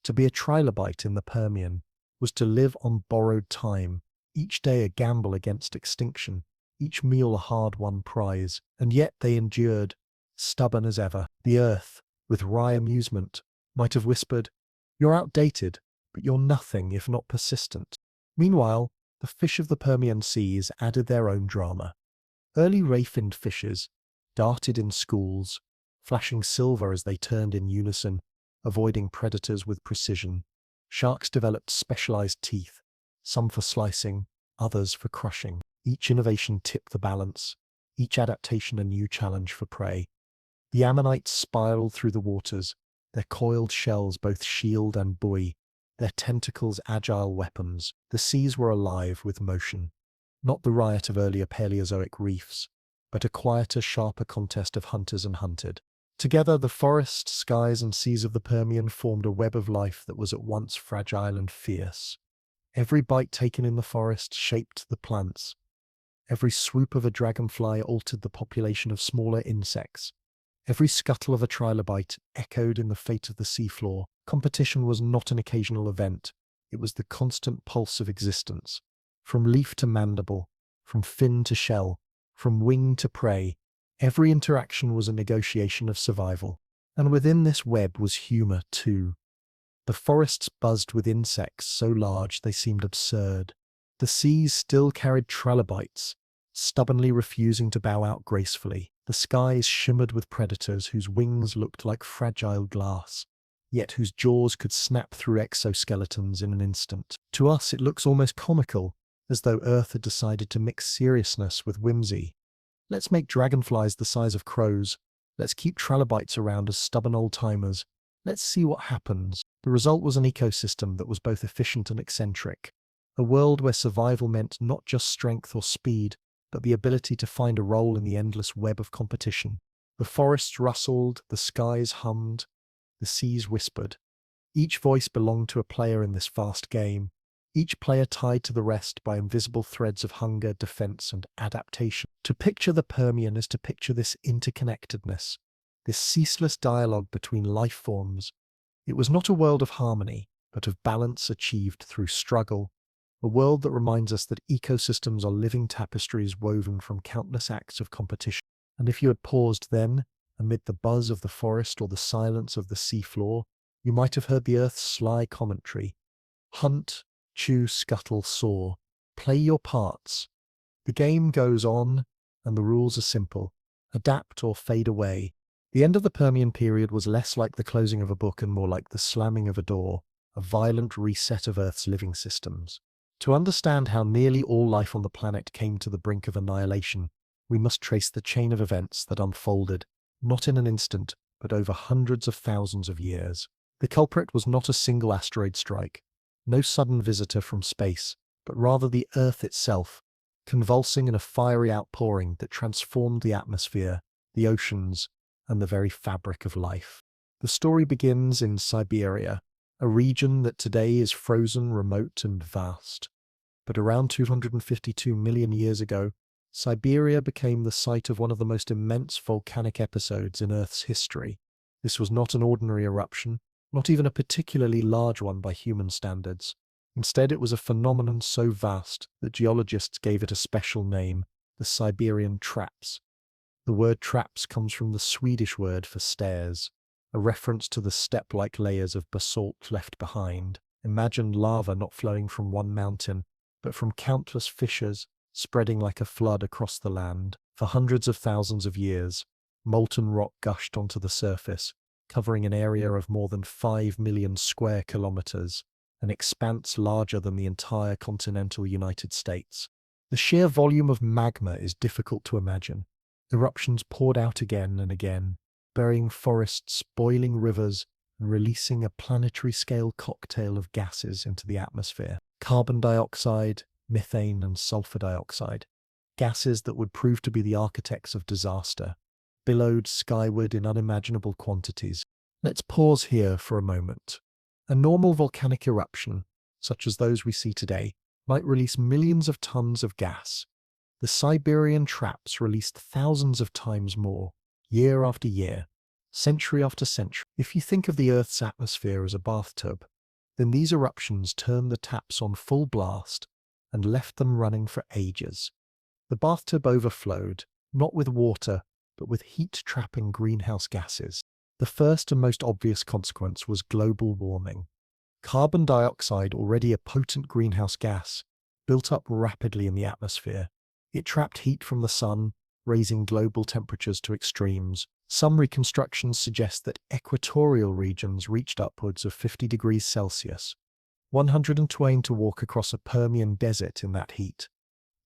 To be a trilobite in the Permian was to live on borrowed time, each day a gamble against extinction, each meal a hard-won prize. And yet they endured, stubborn as ever. The earth, with wry amusement, might have whispered, "You're outdated, but you're nothing if not persistent." Meanwhile, the fish of the Permian seas added their own drama. Early ray-finned fishes darted in schools, flashing silver as they turned in unison, avoiding predators with precision. Sharks developed specialized teeth, some for slicing, others for crushing. Each innovation tipped the balance, each adaptation a new challenge for prey. The ammonites spiraled through the waters, their coiled shells both shield and buoy, their tentacles agile weapons. The seas were alive with motion, not the riot of earlier Paleozoic reefs, but a quieter, sharper contest of hunters and hunted. Together, the forests, skies, and seas of the Permian formed a web of life that was at once fragile and fierce. Every bite taken in the forest shaped the plants. Every swoop of a dragonfly altered the population of smaller insects. Every scuttle of a trilobite echoed in the fate of the seafloor. Competition was not an occasional event. It was the constant pulse of existence. From leaf to mandible, from fin to shell, from wing to prey, every interaction was a negotiation of survival. And within this web was humor, too. The forests buzzed with insects so large they seemed absurd. The seas still carried trilobites, stubbornly refusing to bow out gracefully. The skies shimmered with predators whose wings looked like fragile glass, yet whose jaws could snap through exoskeletons in an instant. To us, it looks almost comical, as though Earth had decided to mix seriousness with whimsy. Let's make dragonflies the size of crows. Let's keep trilobites around as stubborn old-timers. Let's see what happens. The result was an ecosystem that was both efficient and eccentric. A world where survival meant not just strength or speed, but the ability to find a role in the endless web of competition. The forests rustled, the skies hummed, The seas whispered. Each voice belonged to a player in this vast game, each player tied to the rest by invisible threads of hunger, defense, and adaptation. To picture the Permian is to picture this interconnectedness, this ceaseless dialogue between life forms. It was not a world of harmony, but of balance achieved through struggle, a world that reminds us that ecosystems are living tapestries woven from countless acts of competition. And if you had paused then, amid the buzz of the forest or the silence of the seafloor, you might have heard the earth's sly commentary. Hunt, chew, scuttle, soar. Play your parts. The game goes on, and the rules are simple. Adapt or fade away. The end of the Permian period was less like the closing of a book and more like the slamming of a door, a violent reset of Earth's living systems. To understand how nearly all life on the planet came to the brink of annihilation, we must trace the chain of events that unfolded, not in an instant, but over hundreds of thousands of years. The culprit was not a single asteroid strike, no sudden visitor from space, but rather the Earth itself, convulsing in a fiery outpouring that transformed the atmosphere, the oceans, and the very fabric of life. The story begins in Siberia, a region that today is frozen, remote, and vast. But around 252 million years ago, Siberia became the site of one of the most immense volcanic episodes in Earth's history. This was not an ordinary eruption, not even a particularly large one by human standards. Instead, it was a phenomenon so vast that geologists gave it a special name, the Siberian Traps. The word traps comes from the Swedish word for stairs, a reference to the step-like layers of basalt left behind. Imagine lava not flowing from one mountain, but from countless fissures, spreading like a flood across the land. For hundreds of thousands of years, molten rock gushed onto the surface, covering an area of more than 5 million square kilometers, an expanse larger than the entire continental United States. The sheer volume of magma is difficult to imagine. Eruptions poured out again and again, burying forests, boiling rivers, and releasing a planetary-scale cocktail of gases into the atmosphere. Carbon dioxide, methane, and sulfur dioxide, gases that would prove to be the architects of disaster, billowed skyward in unimaginable quantities. Let's pause here for a moment. A normal volcanic eruption, such as those we see today, might release millions of tons of gas. The Siberian Traps released thousands of times more, year after year, century after century. If you think of the Earth's atmosphere as a bathtub, then these eruptions turned the taps on full blast and left them running for ages. The bathtub overflowed, not with water, but with heat-trapping greenhouse gases. The first and most obvious consequence was global warming. Carbon dioxide, already a potent greenhouse gas, built up rapidly in the atmosphere. It trapped heat from the sun, raising global temperatures to extremes. Some reconstructions suggest that equatorial regions reached upwards of 50 degrees Celsius, 120 to walk across a Permian desert in that heat.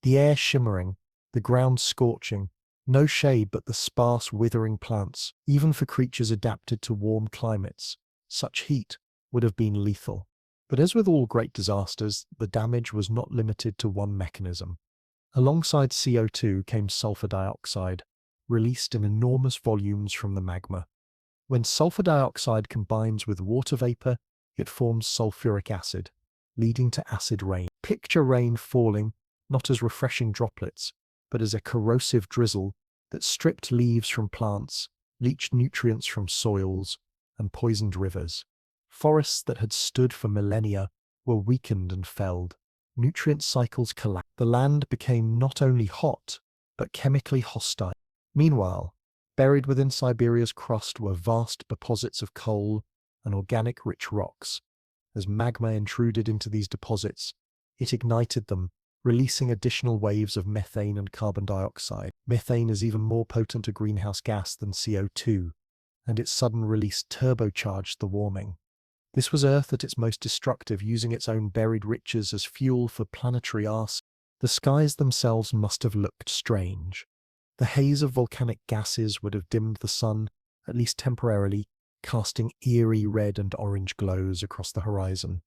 The air shimmering, the ground scorching, no shade but the sparse withering plants. Even for creatures adapted to warm climates, such heat would have been lethal. But as with all great disasters, the damage was not limited to one mechanism. Alongside CO2 came sulfur dioxide, released in enormous volumes from the magma. When sulfur dioxide combines with water vapor, it forms sulfuric acid, leading to acid rain. Picture rain falling, not as refreshing droplets, but as a corrosive drizzle that stripped leaves from plants, leached nutrients from soils, and poisoned rivers. Forests that had stood for millennia were weakened and felled. Nutrient cycles collapsed. The land became not only hot, but chemically hostile. Meanwhile, buried within Siberia's crust were vast deposits of coal and organic-rich rocks. As magma intruded into these deposits, it ignited them, releasing additional waves of methane and carbon dioxide. Methane is even more potent a greenhouse gas than CO2, and its sudden release turbocharged the warming. This was Earth at its most destructive, using its own buried riches as fuel for planetary arson. The skies themselves must have looked strange. The haze of volcanic gases would have dimmed the sun, at least temporarily, casting eerie red and orange glows across the horizon.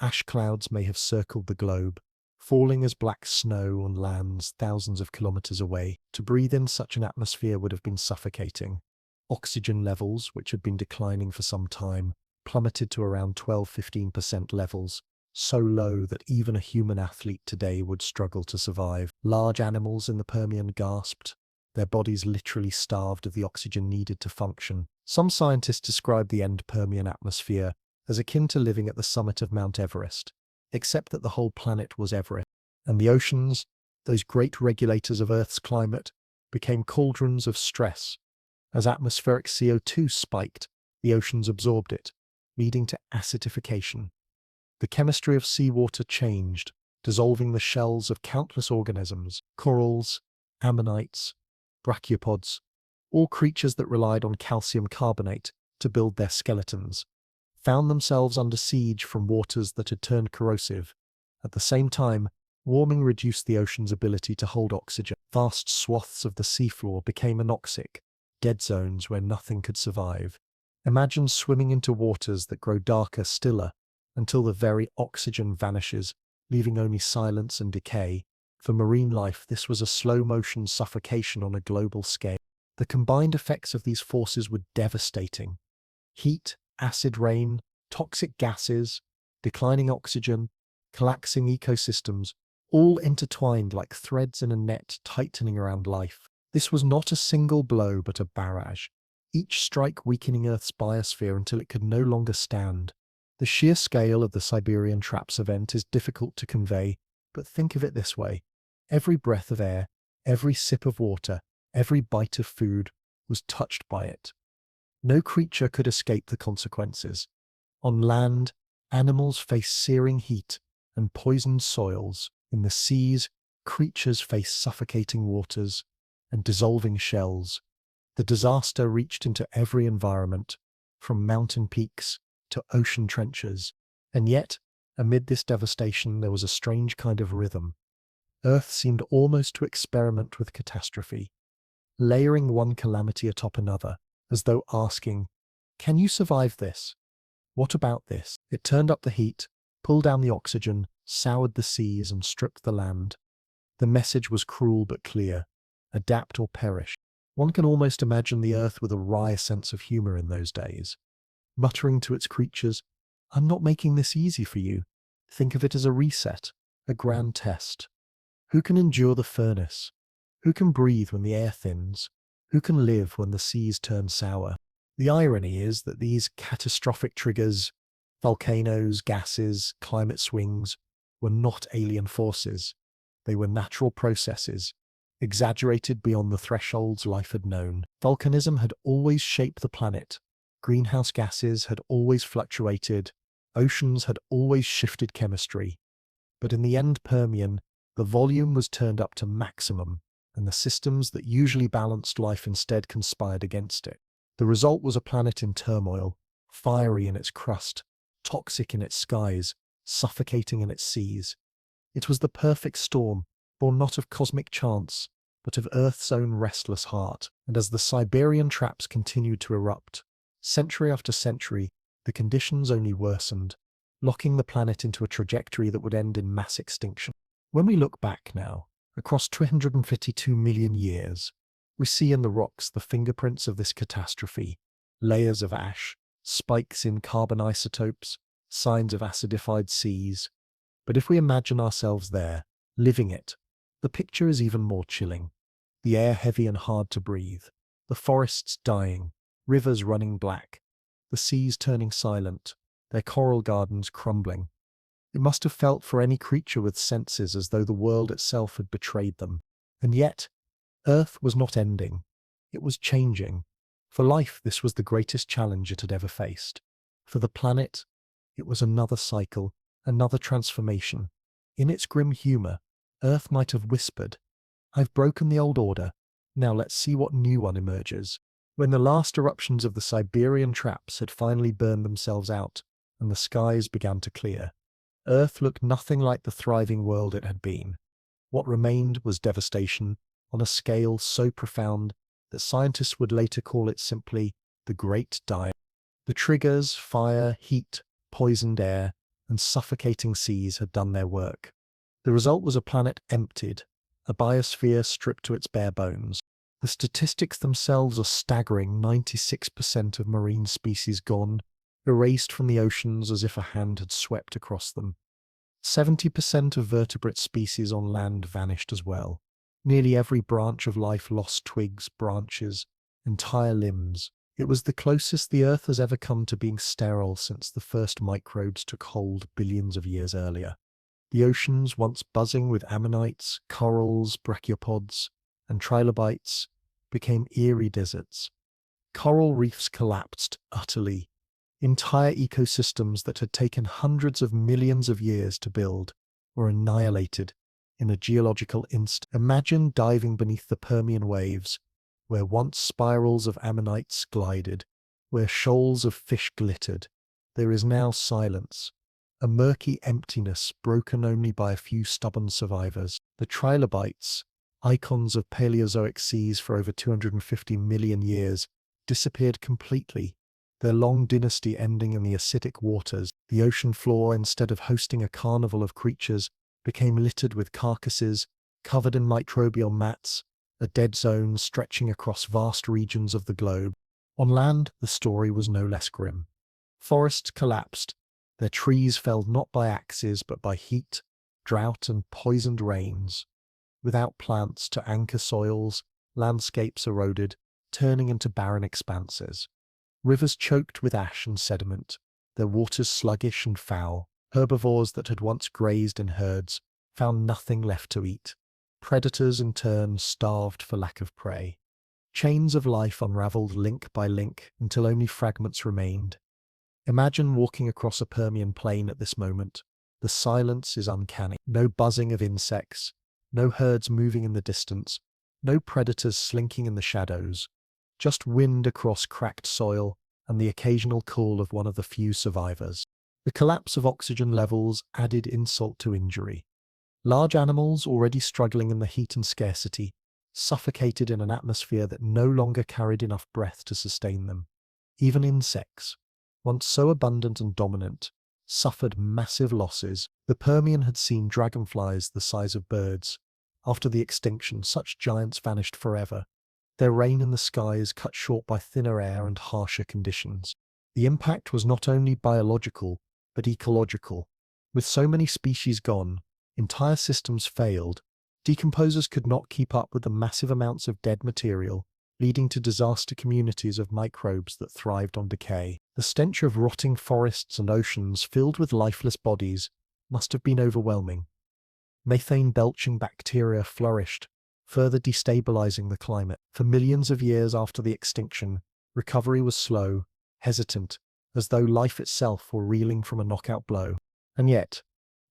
Ash clouds may have circled the globe, falling as black snow on lands thousands of kilometers away. To breathe in such an atmosphere would have been suffocating. Oxygen levels, which had been declining for some time, plummeted to around 12–15% levels, so low that even a human athlete today would struggle to survive. Large animals in the Permian gasped, their bodies literally starved of the oxygen needed to function. Some scientists describe the end Permian atmosphere as akin to living at the summit of Mount Everest, except that the whole planet was Everest, and the oceans, those great regulators of Earth's climate, became cauldrons of stress. As atmospheric CO2 spiked, the oceans absorbed it, leading to acidification. The chemistry of seawater changed, dissolving the shells of countless organisms, corals, ammonites, brachiopods, all creatures that relied on calcium carbonate to build their skeletons, found themselves under siege from waters that had turned corrosive. At the same time, warming reduced the ocean's ability to hold oxygen. Vast swaths of the seafloor became anoxic, dead zones where nothing could survive. Imagine swimming into waters that grow darker, stiller, until the very oxygen vanishes, leaving only silence and decay. For marine life, this was a slow-motion suffocation on a global scale. The combined effects of these forces were devastating. Heat, acid rain, toxic gases, declining oxygen, collapsing ecosystems, all intertwined like threads in a net tightening around life. This was not a single blow but a barrage, each strike weakening Earth's biosphere until it could no longer stand. The sheer scale of the Siberian Traps event is difficult to convey, but think of it this way. Every breath of air, every sip of water, every bite of food was touched by it. No creature could escape the consequences. On land, animals face searing heat and poisoned soils. In the seas, creatures face suffocating waters and dissolving shells. The disaster reached into every environment, from mountain peaks to ocean trenches. And yet, amid this devastation, there was a strange kind of rhythm. Earth seemed almost to experiment with catastrophe, layering one calamity atop another, as though asking, "Can you survive this? What about this?" It turned up the heat, pulled down the oxygen, soured the seas, and stripped the land. The message was cruel but clear: adapt or perish. One can almost imagine the Earth with a wry sense of humor in those days, muttering to its creatures, "I'm not making this easy for you. Think of it as a reset, a grand test. Who can endure the furnace? Who can breathe when the air thins? Who can live when the seas turn sour?" The irony is that these catastrophic triggers, volcanoes, gases, climate swings, were not alien forces. They were natural processes, exaggerated beyond the thresholds life had known. Volcanism had always shaped the planet. Greenhouse gases had always fluctuated. Oceans had always shifted chemistry. But in the end Permian, the volume was turned up to maximum, and the systems that usually balanced life instead conspired against it. The result was a planet in turmoil, fiery in its crust, toxic in its skies, suffocating in its seas. It was the perfect storm, born not of cosmic chance, but of Earth's own restless heart. And as the Siberian Traps continued to erupt, century after century, the conditions only worsened, locking the planet into a trajectory that would end in mass extinction. When we look back now, across 252 million years, we see in the rocks the fingerprints of this catastrophe: layers of ash, spikes in carbon isotopes, signs of acidified seas. But if we imagine ourselves there, living it, the picture is even more chilling. The air heavy and hard to breathe, the forests dying, rivers running black, the seas turning silent, their coral gardens crumbling. It must have felt for any creature with senses as though the world itself had betrayed them. And yet, Earth was not ending. It was changing. For life, this was the greatest challenge it had ever faced. For the planet, it was another cycle, another transformation. In its grim humor, Earth might have whispered, "I've broken the old order. Now let's see what new one emerges." When the last eruptions of the Siberian Traps had finally burned themselves out and the skies began to clear, Earth looked nothing like the thriving world it had been. What remained was devastation on a scale so profound that scientists would later call it simply the Great Die. The triggers, fire, heat, poisoned air, and suffocating seas had done their work. The result was a planet emptied, a biosphere stripped to its bare bones. The statistics themselves are staggering: 96% of marine species gone, erased from the oceans as if a hand had swept across them. 70% of vertebrate species on land vanished as well. Nearly every branch of life lost twigs, branches, entire limbs. It was the closest the Earth has ever come to being sterile since the first microbes took hold billions of years earlier. The oceans, once buzzing with ammonites, corals, brachiopods, and trilobites, became eerie deserts. Coral reefs collapsed utterly. Entire ecosystems that had taken hundreds of millions of years to build were annihilated in a geological instant. Imagine diving beneath the Permian waves, where once spirals of ammonites glided, where shoals of fish glittered. There is now silence, a murky emptiness broken only by a few stubborn survivors. The trilobites, icons of Paleozoic seas for over 250 million years, disappeared completely, their long dynasty ending in the acidic waters. The ocean floor, instead of hosting a carnival of creatures, became littered with carcasses, covered in microbial mats, a dead zone stretching across vast regions of the globe. On land, the story was no less grim. Forests collapsed, their trees felled not by axes but by heat, drought, and poisoned rains. Without plants to anchor soils, landscapes eroded, turning into barren expanses. Rivers choked with ash and sediment, their waters sluggish and foul. Herbivores that had once grazed in herds found nothing left to eat. Predators, in turn, starved for lack of prey. Chains of life unraveled link by link until only fragments remained. Imagine walking across a Permian plain at this moment. The silence is uncanny. No buzzing of insects, no herds moving in the distance, no predators slinking in the shadows. Just wind across cracked soil and the occasional call of one of the few survivors. The collapse of oxygen levels added insult to injury. Large animals, already struggling in the heat and scarcity, suffocated in an atmosphere that no longer carried enough breath to sustain them. Even insects, once so abundant and dominant, suffered massive losses. The Permian had seen dragonflies the size of birds. After the extinction, such giants vanished forever, their reign in the skies cut short by thinner air and harsher conditions. The impact was not only biological, but ecological. With so many species gone, entire systems failed. Decomposers could not keep up with the massive amounts of dead material, leading to disaster communities of microbes that thrived on decay. The stench of rotting forests and oceans filled with lifeless bodies must have been overwhelming. Methane-belching bacteria flourished, further destabilizing the climate. For millions of years after the extinction, recovery was slow, hesitant, as though life itself were reeling from a knockout blow. And yet,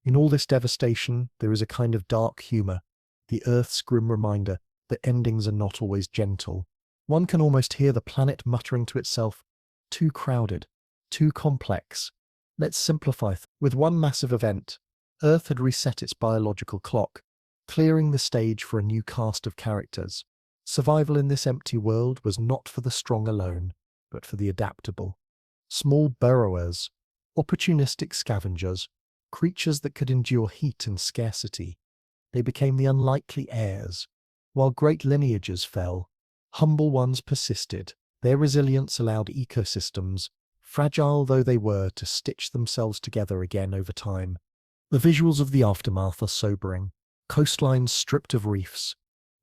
in all this devastation, there is a kind of dark humor, the Earth's grim reminder that endings are not always gentle. One can almost hear the planet muttering to itself, "Too crowded, too complex. Let's simplify." With one massive event, Earth had reset its biological clock, clearing the stage for a new cast of characters. Survival in this empty world was not for the strong alone, but for the adaptable. Small burrowers, opportunistic scavengers, creatures that could endure heat and scarcity. They became the unlikely heirs. While great lineages fell, humble ones persisted. Their resilience allowed ecosystems, fragile though they were, to stitch themselves together again over time. The visuals of the aftermath are sobering. Coastlines stripped of reefs,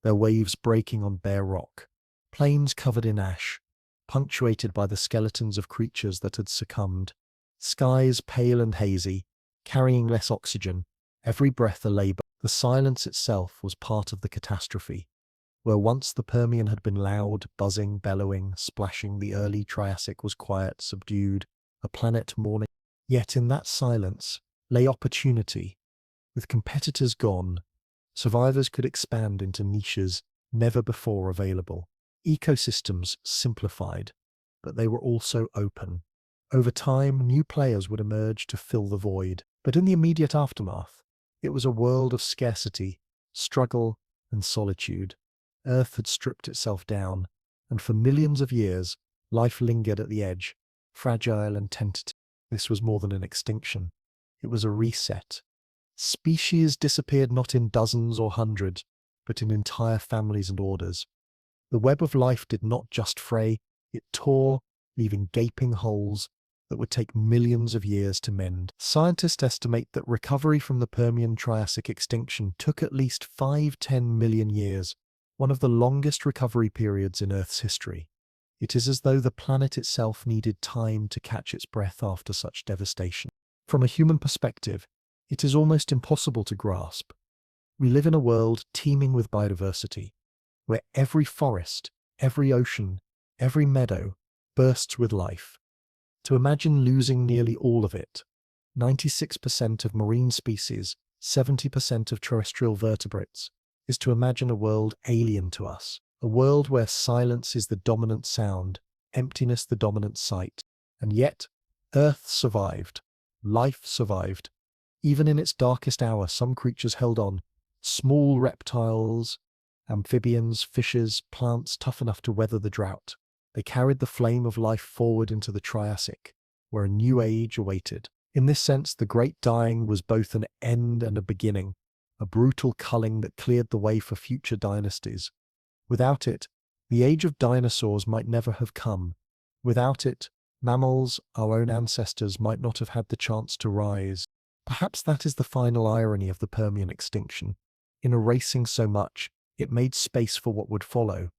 their waves breaking on bare rock. Plains covered in ash, punctuated by the skeletons of creatures that had succumbed. Skies pale and hazy, carrying less oxygen, every breath a labor. The silence itself was part of the catastrophe. Where once the Permian had been loud, buzzing, bellowing, splashing, the early Triassic was quiet, subdued, a planet mourning. Yet in that silence lay opportunity. With competitors gone, survivors could expand into niches never before available. Ecosystems simplified, but they were also open. Over time, new players would emerge to fill the void. But in the immediate aftermath, it was a world of scarcity, struggle, and solitude. Earth had stripped itself down, and for millions of years, life lingered at the edge, fragile and tentative. This was more than an extinction. It was a reset. Species disappeared not in dozens or hundreds, but in entire families and orders. The web of life did not just fray, it tore, leaving gaping holes that would take millions of years to mend. Scientists estimate that recovery from the Permian Triassic extinction took at least 5–10 million years, one of the longest recovery periods in Earth's history. It is as though the planet itself needed time to catch its breath after such devastation. From a human perspective, it is almost impossible to grasp. We live in a world teeming with biodiversity, where every forest, every ocean, every meadow bursts with life. To imagine losing nearly all of it, 96% of marine species, 70% of terrestrial vertebrates, is to imagine a world alien to us, a world where silence is the dominant sound, emptiness the dominant sight. And yet, Earth survived. Life survived. Even in its darkest hour, some creatures held on. Small reptiles, amphibians, fishes, plants tough enough to weather the drought. They carried the flame of life forward into the Triassic, where a new age awaited. In this sense, the Great Dying was both an end and a beginning, a brutal culling that cleared the way for future dynasties. Without it, the age of dinosaurs might never have come. Without it, mammals, our own ancestors, might not have had the chance to rise. Perhaps that is the final irony of the Permian extinction. In erasing so much, it made space for what would follow.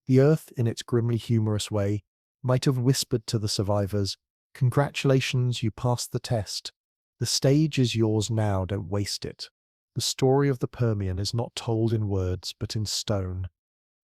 The Earth, in its grimly humorous way, might have whispered to the survivors, "Congratulations, you passed the test. The stage is yours now, don't waste it." The story of the Permian is not told in words, but in stone.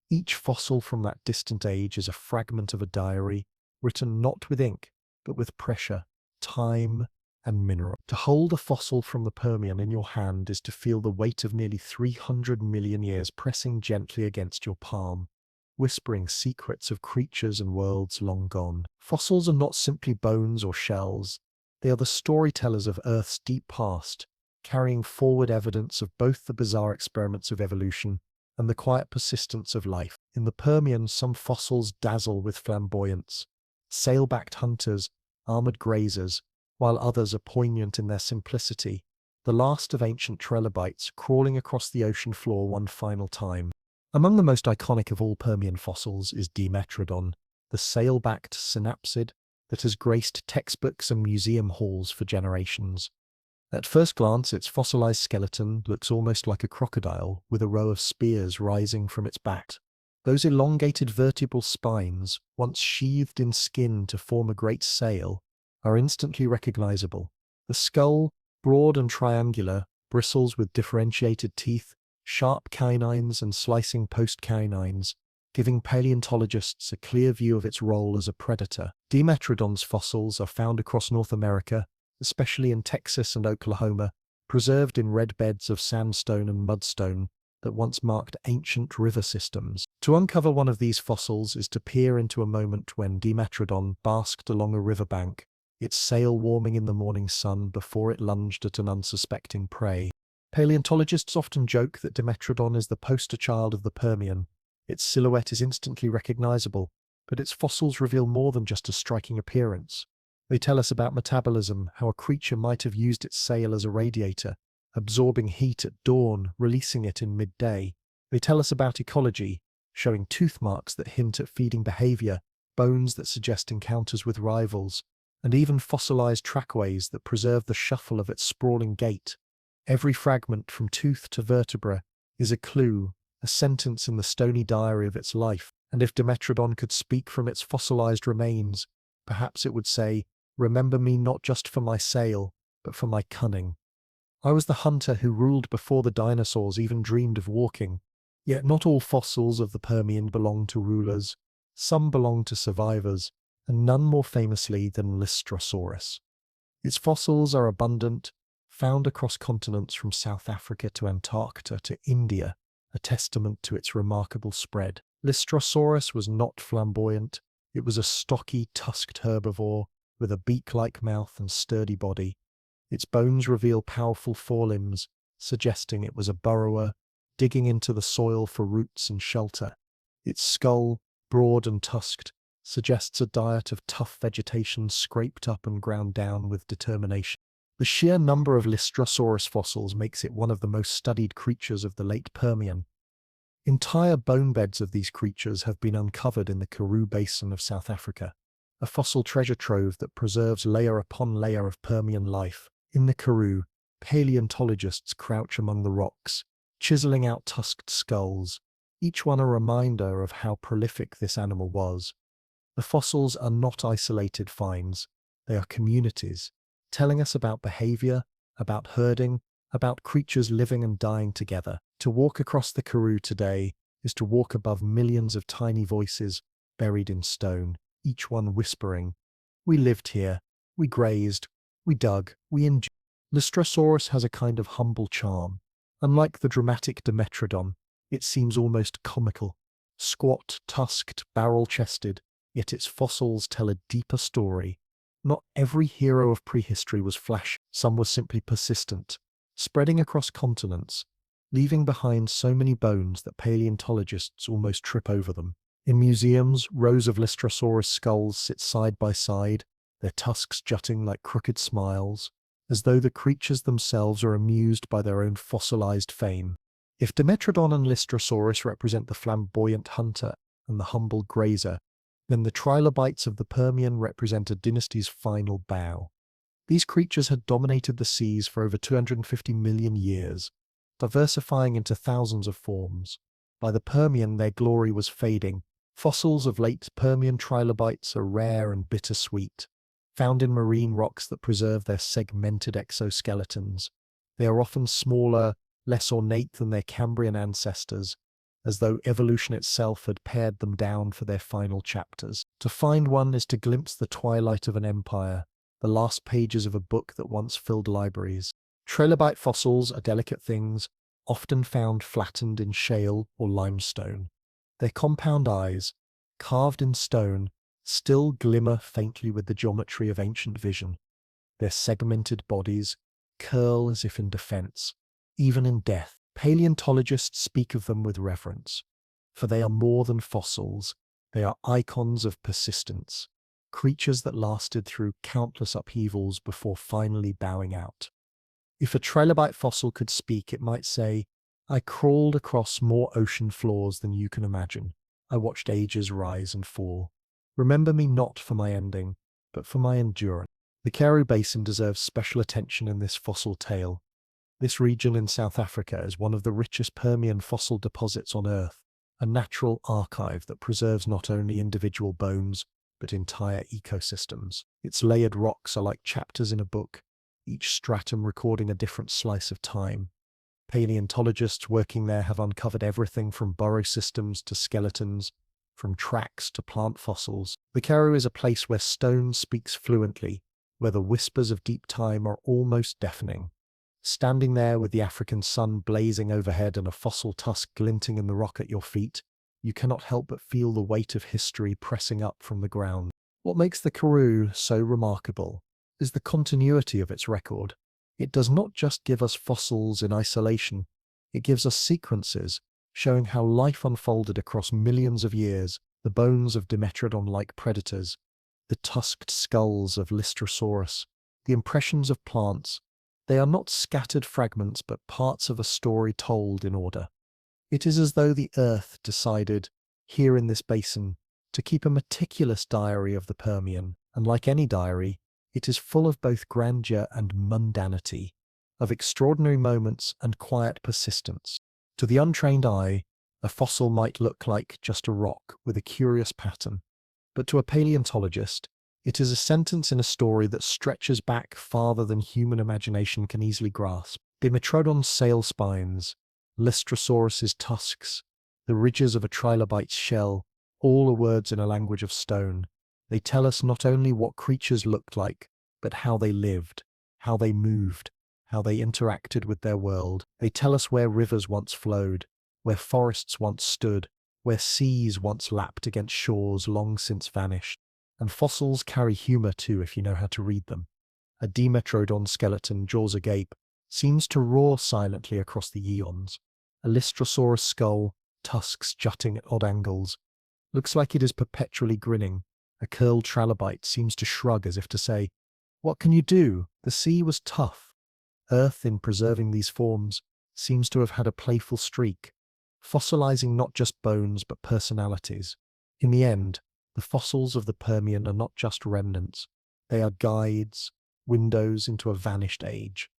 Each fossil from that distant age is a fragment of a diary, written not with ink, but with pressure, time, and mineral. To hold a fossil from the Permian in your hand is to feel the weight of nearly 300 million years pressing gently against your palm, whispering secrets of creatures and worlds long gone. Fossils are not simply bones or shells. They are the storytellers of Earth's deep past, carrying forward evidence of both the bizarre experiments of evolution and the quiet persistence of life. In the Permian, some fossils dazzle with flamboyance, sail-backed hunters, armored grazers, while others are poignant in their simplicity, the last of ancient trilobites crawling across the ocean floor one final time. Among the most iconic of all Permian fossils is Dimetrodon, the sail-backed synapsid that has graced textbooks and museum halls for generations. At first glance, its fossilized skeleton looks almost like a crocodile with a row of spears rising from its back. Those elongated vertebral spines, once sheathed in skin to form a great sail, are instantly recognizable. The skull, broad and triangular, bristles with differentiated teeth, sharp canines and slicing postcanines, giving paleontologists a clear view of its role as a predator. Dimetrodon's fossils are found across North America, especially in Texas and Oklahoma, preserved in red beds of sandstone and mudstone that once marked ancient river systems. To uncover one of these fossils is to peer into a moment when Dimetrodon basked along a riverbank, its sail warming in the morning sun before it lunged at an unsuspecting prey. Paleontologists often joke that Dimetrodon is the poster child of the Permian. Its silhouette is instantly recognizable, but its fossils reveal more than just a striking appearance. They tell us about metabolism, how a creature might have used its sail as a radiator, absorbing heat at dawn, releasing it in midday. They tell us about ecology, showing tooth marks that hint at feeding behavior, bones that suggest encounters with rivals, and even fossilized trackways that preserve the shuffle of its sprawling gait. Every fragment, from tooth to vertebra, is a clue, a sentence in the stony diary of its life. And if Dimetrodon could speak from its fossilized remains, perhaps it would say, "Remember me not just for my sail, but for my cunning. I was the hunter who ruled before the dinosaurs even dreamed of walking." Yet not all fossils of the Permian belong to rulers. Some belong to survivors, and none more famously than Lystrosaurus. Its fossils are abundant, found across continents from South Africa to Antarctica to India, a testament to its remarkable spread. Lystrosaurus was not flamboyant. It was a stocky, tusked herbivore with a beak-like mouth and sturdy body. Its bones reveal powerful forelimbs, suggesting it was a burrower, digging into the soil for roots and shelter. Its skull, broad and tusked, suggests a diet of tough vegetation scraped up and ground down with determination. The sheer number of Lystrosaurus fossils makes it one of the most studied creatures of the late Permian. Entire bone beds of these creatures have been uncovered in the Karoo Basin of South Africa, a fossil treasure trove that preserves layer upon layer of Permian life. In the Karoo, paleontologists crouch among the rocks, chiseling out tusked skulls, each one a reminder of how prolific this animal was. The fossils are not isolated finds, they are communities, telling us about behavior, about herding, about creatures living and dying together. To walk across the Karoo today is to walk above millions of tiny voices buried in stone, each one whispering, "We lived here, we grazed, we dug, we endured." Lystrosaurus has a kind of humble charm. Unlike the dramatic Dimetrodon, it seems almost comical. Squat, tusked, barrel-chested, yet its fossils tell a deeper story. Not every hero of prehistory was flashy, some were simply persistent, spreading across continents, leaving behind so many bones that paleontologists almost trip over them. In museums, rows of Lystrosaurus skulls sit side by side, their tusks jutting like crooked smiles, as though the creatures themselves are amused by their own fossilized fame. If Dimetrodon and Lystrosaurus represent the flamboyant hunter and the humble grazer, then the trilobites of the Permian represent a dynasty's final bow. These creatures had dominated the seas for over 250 million years, diversifying into thousands of forms. By the Permian, their glory was fading. Fossils of late Permian trilobites are rare and bittersweet, found in marine rocks that preserve their segmented exoskeletons. They are often smaller, less ornate than their Cambrian ancestors, as though evolution itself had pared them down for their final chapters. To find one is to glimpse the twilight of an empire, the last pages of a book that once filled libraries. Trilobite fossils are delicate things, often found flattened in shale or limestone. Their compound eyes, carved in stone, still glimmer faintly with the geometry of ancient vision. Their segmented bodies curl as if in defense. Even in death, paleontologists speak of them with reverence, for they are more than fossils. They are icons of persistence, creatures that lasted through countless upheavals before finally bowing out. If a trilobite fossil could speak, it might say, "I crawled across more ocean floors than you can imagine. I watched ages rise and fall. Remember me not for my ending, but for my endurance." The Karoo Basin deserves special attention in this fossil tale. This region in South Africa is one of the richest Permian fossil deposits on Earth, a natural archive that preserves not only individual bones, but entire ecosystems. Its layered rocks are like chapters in a book, each stratum recording a different slice of time. Paleontologists working there have uncovered everything from burrow systems to skeletons, from tracks to plant fossils. The Karoo is a place where stone speaks fluently, where the whispers of deep time are almost deafening. Standing there with the African sun blazing overhead and a fossil tusk glinting in the rock at your feet, you cannot help but feel the weight of history pressing up from the ground. What makes the Karoo so remarkable is the continuity of its record. It does not just give us fossils in isolation, it gives us sequences showing how life unfolded across millions of years, the bones of Dimetrodon-like predators, the tusked skulls of Lystrosaurus, the impressions of plants. They are not scattered fragments but parts of a story told in order. It is as though the Earth decided, here in this basin, to keep a meticulous diary of the Permian, and like any diary, it is full of both grandeur and mundanity, of extraordinary moments and quiet persistence. To the untrained eye, a fossil might look like just a rock with a curious pattern, but to a paleontologist, it is a sentence in a story that stretches back farther than human imagination can easily grasp. Dimetrodon's sail spines, Lystrosaurus's tusks, the ridges of a trilobite's shell, all are words in a language of stone. They tell us not only what creatures looked like, but how they lived, how they moved, how they interacted with their world. They tell us where rivers once flowed, where forests once stood, where seas once lapped against shores long since vanished. And fossils carry humor too if you know how to read them. A Dimetrodon skeleton, jaws agape, seems to roar silently across the eons. A Lystrosaurus skull, tusks jutting at odd angles, looks like it is perpetually grinning. A curled trilobite seems to shrug as if to say, "What can you do? The sea was tough." Earth, in preserving these forms, seems to have had a playful streak. fossilizing not just bones but personalities. In the end, the fossils of the Permian are not just remnants, they are guides, windows into a vanished age.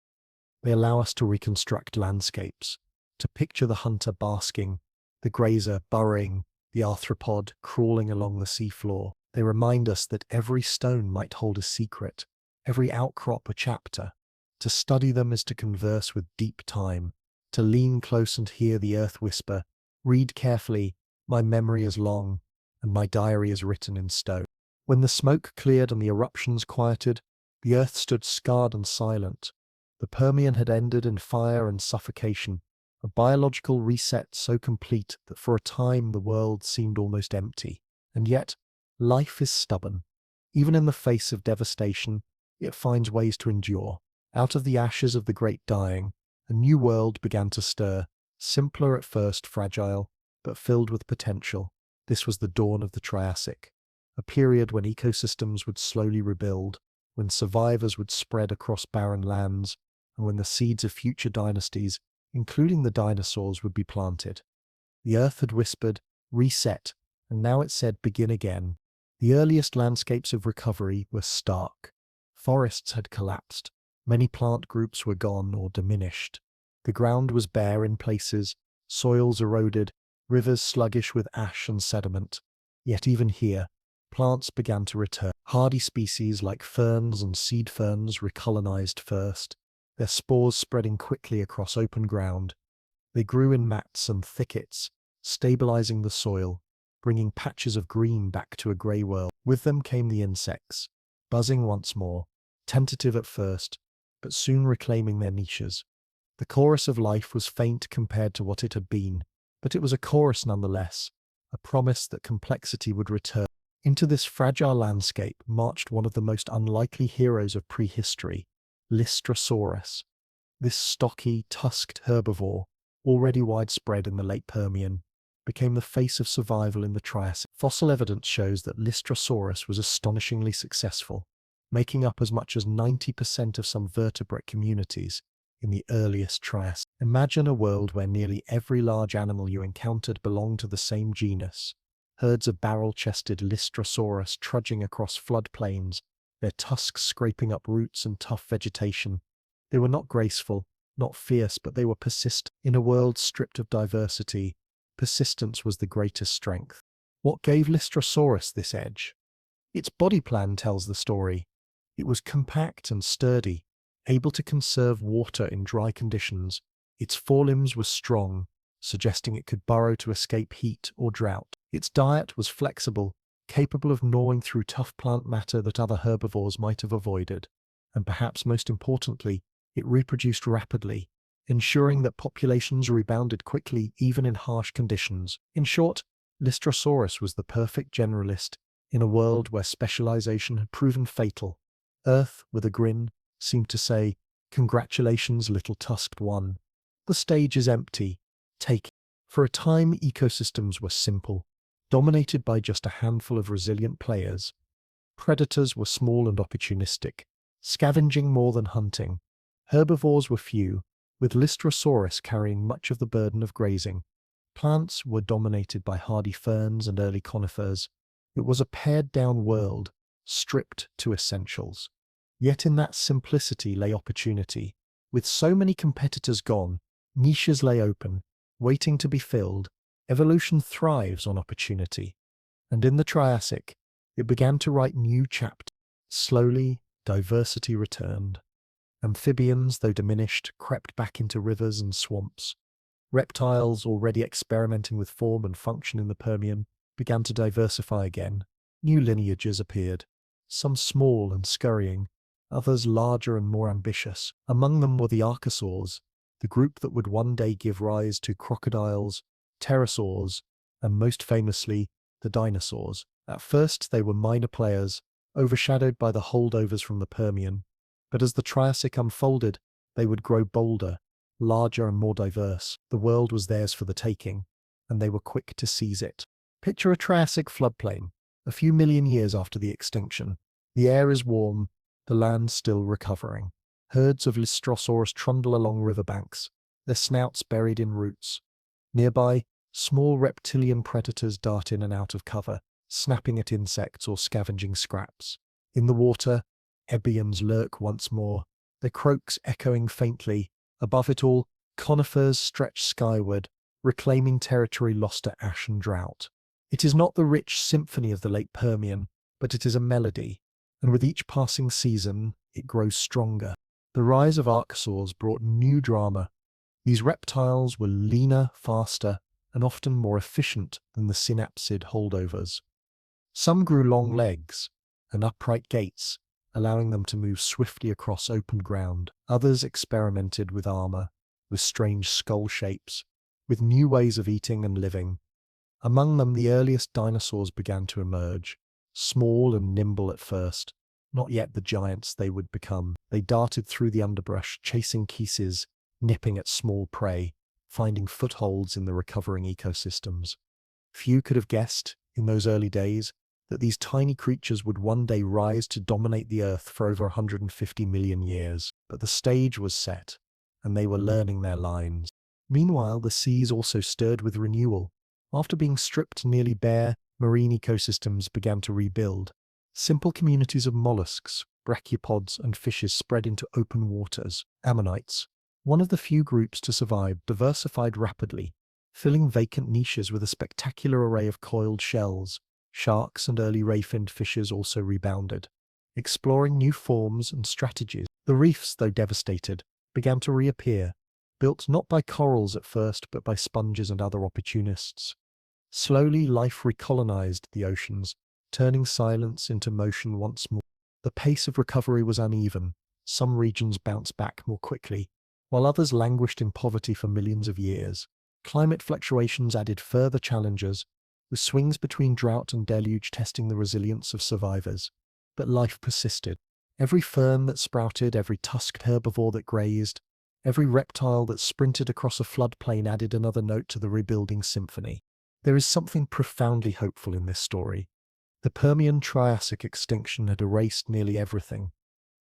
They allow us to reconstruct landscapes, to picture the hunter basking, the grazer burrowing, the arthropod crawling along the seafloor. They remind us that every stone might hold a secret, every outcrop a chapter. To study them is to converse with deep time, to lean close and hear the earth whisper, read carefully, my memory is long, and my diary is written in stone. When the smoke cleared and the eruptions quieted, the earth stood scarred and silent. The Permian had ended in fire and suffocation, a biological reset so complete that for a time the world seemed almost empty. And yet, life is stubborn. Even in the face of devastation, it finds ways to endure. Out of the ashes of the great dying, a new world began to stir, simpler at first, fragile, but filled with potential. This was the dawn of the Triassic, a period when ecosystems would slowly rebuild, when survivors would spread across barren lands, and when the seeds of future dynasties, including the dinosaurs, would be planted. The earth had whispered, reset, and now it said, begin again. The earliest landscapes of recovery were stark. Forests had collapsed. Many plant groups were gone or diminished. The ground was bare in places, soils eroded, rivers sluggish with ash and sediment. Yet even here, plants began to return. Hardy species like ferns and seed ferns recolonized first, their spores spreading quickly across open ground. They grew in mats and thickets, stabilizing the soil, bringing patches of green back to a grey world. With them came the insects, buzzing once more, tentative at first, but soon reclaiming their niches. The chorus of life was faint compared to what it had been, but it was a chorus nonetheless, a promise that complexity would return. Into this fragile landscape marched one of the most unlikely heroes of prehistory, Lystrosaurus. This stocky, tusked herbivore, already widespread in the late Permian, became the face of survival in the Triassic. Fossil evidence shows that Lystrosaurus was astonishingly successful, making up as much as 90% of some vertebrate communities in the earliest Triassic. Imagine a world where nearly every large animal you encountered belonged to the same genus. Herds of barrel-chested Lystrosaurus trudging across floodplains, their tusks scraping up roots and tough vegetation. They were not graceful, not fierce, but they were persistent. In a world stripped of diversity, persistence was the greatest strength. What gave Lystrosaurus this edge? Its body plan tells the story. It was compact and sturdy, able to conserve water in dry conditions. Its forelimbs were strong, suggesting it could burrow to escape heat or drought. Its diet was flexible, capable of gnawing through tough plant matter that other herbivores might have avoided. And perhaps most importantly, it reproduced rapidly, ensuring that populations rebounded quickly even in harsh conditions. In short, Lystrosaurus was the perfect generalist in a world where specialization had proven fatal. Earth, with a grin, seemed to say, "Congratulations, little tusked one. The stage is empty. Take it." For a time, ecosystems were simple, dominated by just a handful of resilient players. Predators were small and opportunistic, scavenging more than hunting. Herbivores were few, with Lystrosaurus carrying much of the burden of grazing. Plants were dominated by hardy ferns and early conifers. It was a pared-down world, stripped to essentials. Yet in that simplicity lay opportunity. With so many competitors gone, niches lay open, waiting to be filled. Evolution thrives on opportunity. And in the Triassic, it began to write new chapters. Slowly, diversity returned. Amphibians, though diminished, crept back into rivers and swamps. Reptiles, already experimenting with form and function in the Permian, began to diversify again. New lineages appeared, some small and scurrying, others larger and more ambitious. Among them were the archosaurs, the group that would one day give rise to crocodiles, pterosaurs, and most famously, the dinosaurs. At first they were minor players, overshadowed by the holdovers from the Permian. But as the Triassic unfolded, they would grow bolder, larger and more diverse. The world was theirs for the taking, and they were quick to seize it. Picture a Triassic floodplain, a few million years after the extinction. The air is warm, the land still recovering. Herds of Lystrosaurus trundle along riverbanks, their snouts buried in roots. Nearby, Small reptilian predators dart in and out of cover, snapping at insects or scavenging scraps. In the water, ebions lurk once more, their croaks echoing faintly. Above it all, conifers stretch skyward, reclaiming territory lost to ash and drought. It is not the rich symphony of the late Permian, but it is a melody, and with each passing season, it grows stronger. The rise of archosaurs brought new drama. These reptiles were leaner, faster, and often more efficient than the synapsid holdovers. Some grew long legs and upright gaits, allowing them to move swiftly across open ground. Others experimented with armor, with strange skull shapes, with new ways of eating and living. Among them, the earliest dinosaurs began to emerge, small and nimble at first, not yet the giants they would become. They darted through the underbrush, chasing kisses, nipping at small prey, finding footholds in the recovering ecosystems. Few could have guessed, in those early days, that these tiny creatures would one day rise to dominate the Earth for over 150 million years. But the stage was set, and they were learning their lines. Meanwhile, the seas also stirred with renewal. After being stripped nearly bare, marine ecosystems began to rebuild. Simple communities of mollusks, brachiopods, and fishes spread into open waters. Ammonites, one of the few groups to survive, diversified rapidly, filling vacant niches with a spectacular array of coiled shells. Sharks and early ray-finned fishes also rebounded, exploring new forms and strategies. The reefs, though devastated, began to reappear, built not by corals at first, but by sponges and other opportunists. Slowly, life recolonized the oceans, turning silence into motion once more. The pace of recovery was uneven. Some regions bounced back more quickly, while others languished in poverty for millions of years. Climate fluctuations added further challenges, with swings between drought and deluge testing the resilience of survivors. But life persisted. Every fern that sprouted, every tusked herbivore that grazed, every reptile that sprinted across a floodplain added another note to the rebuilding symphony. There is something profoundly hopeful in this story. The Permian Triassic extinction had erased nearly everything,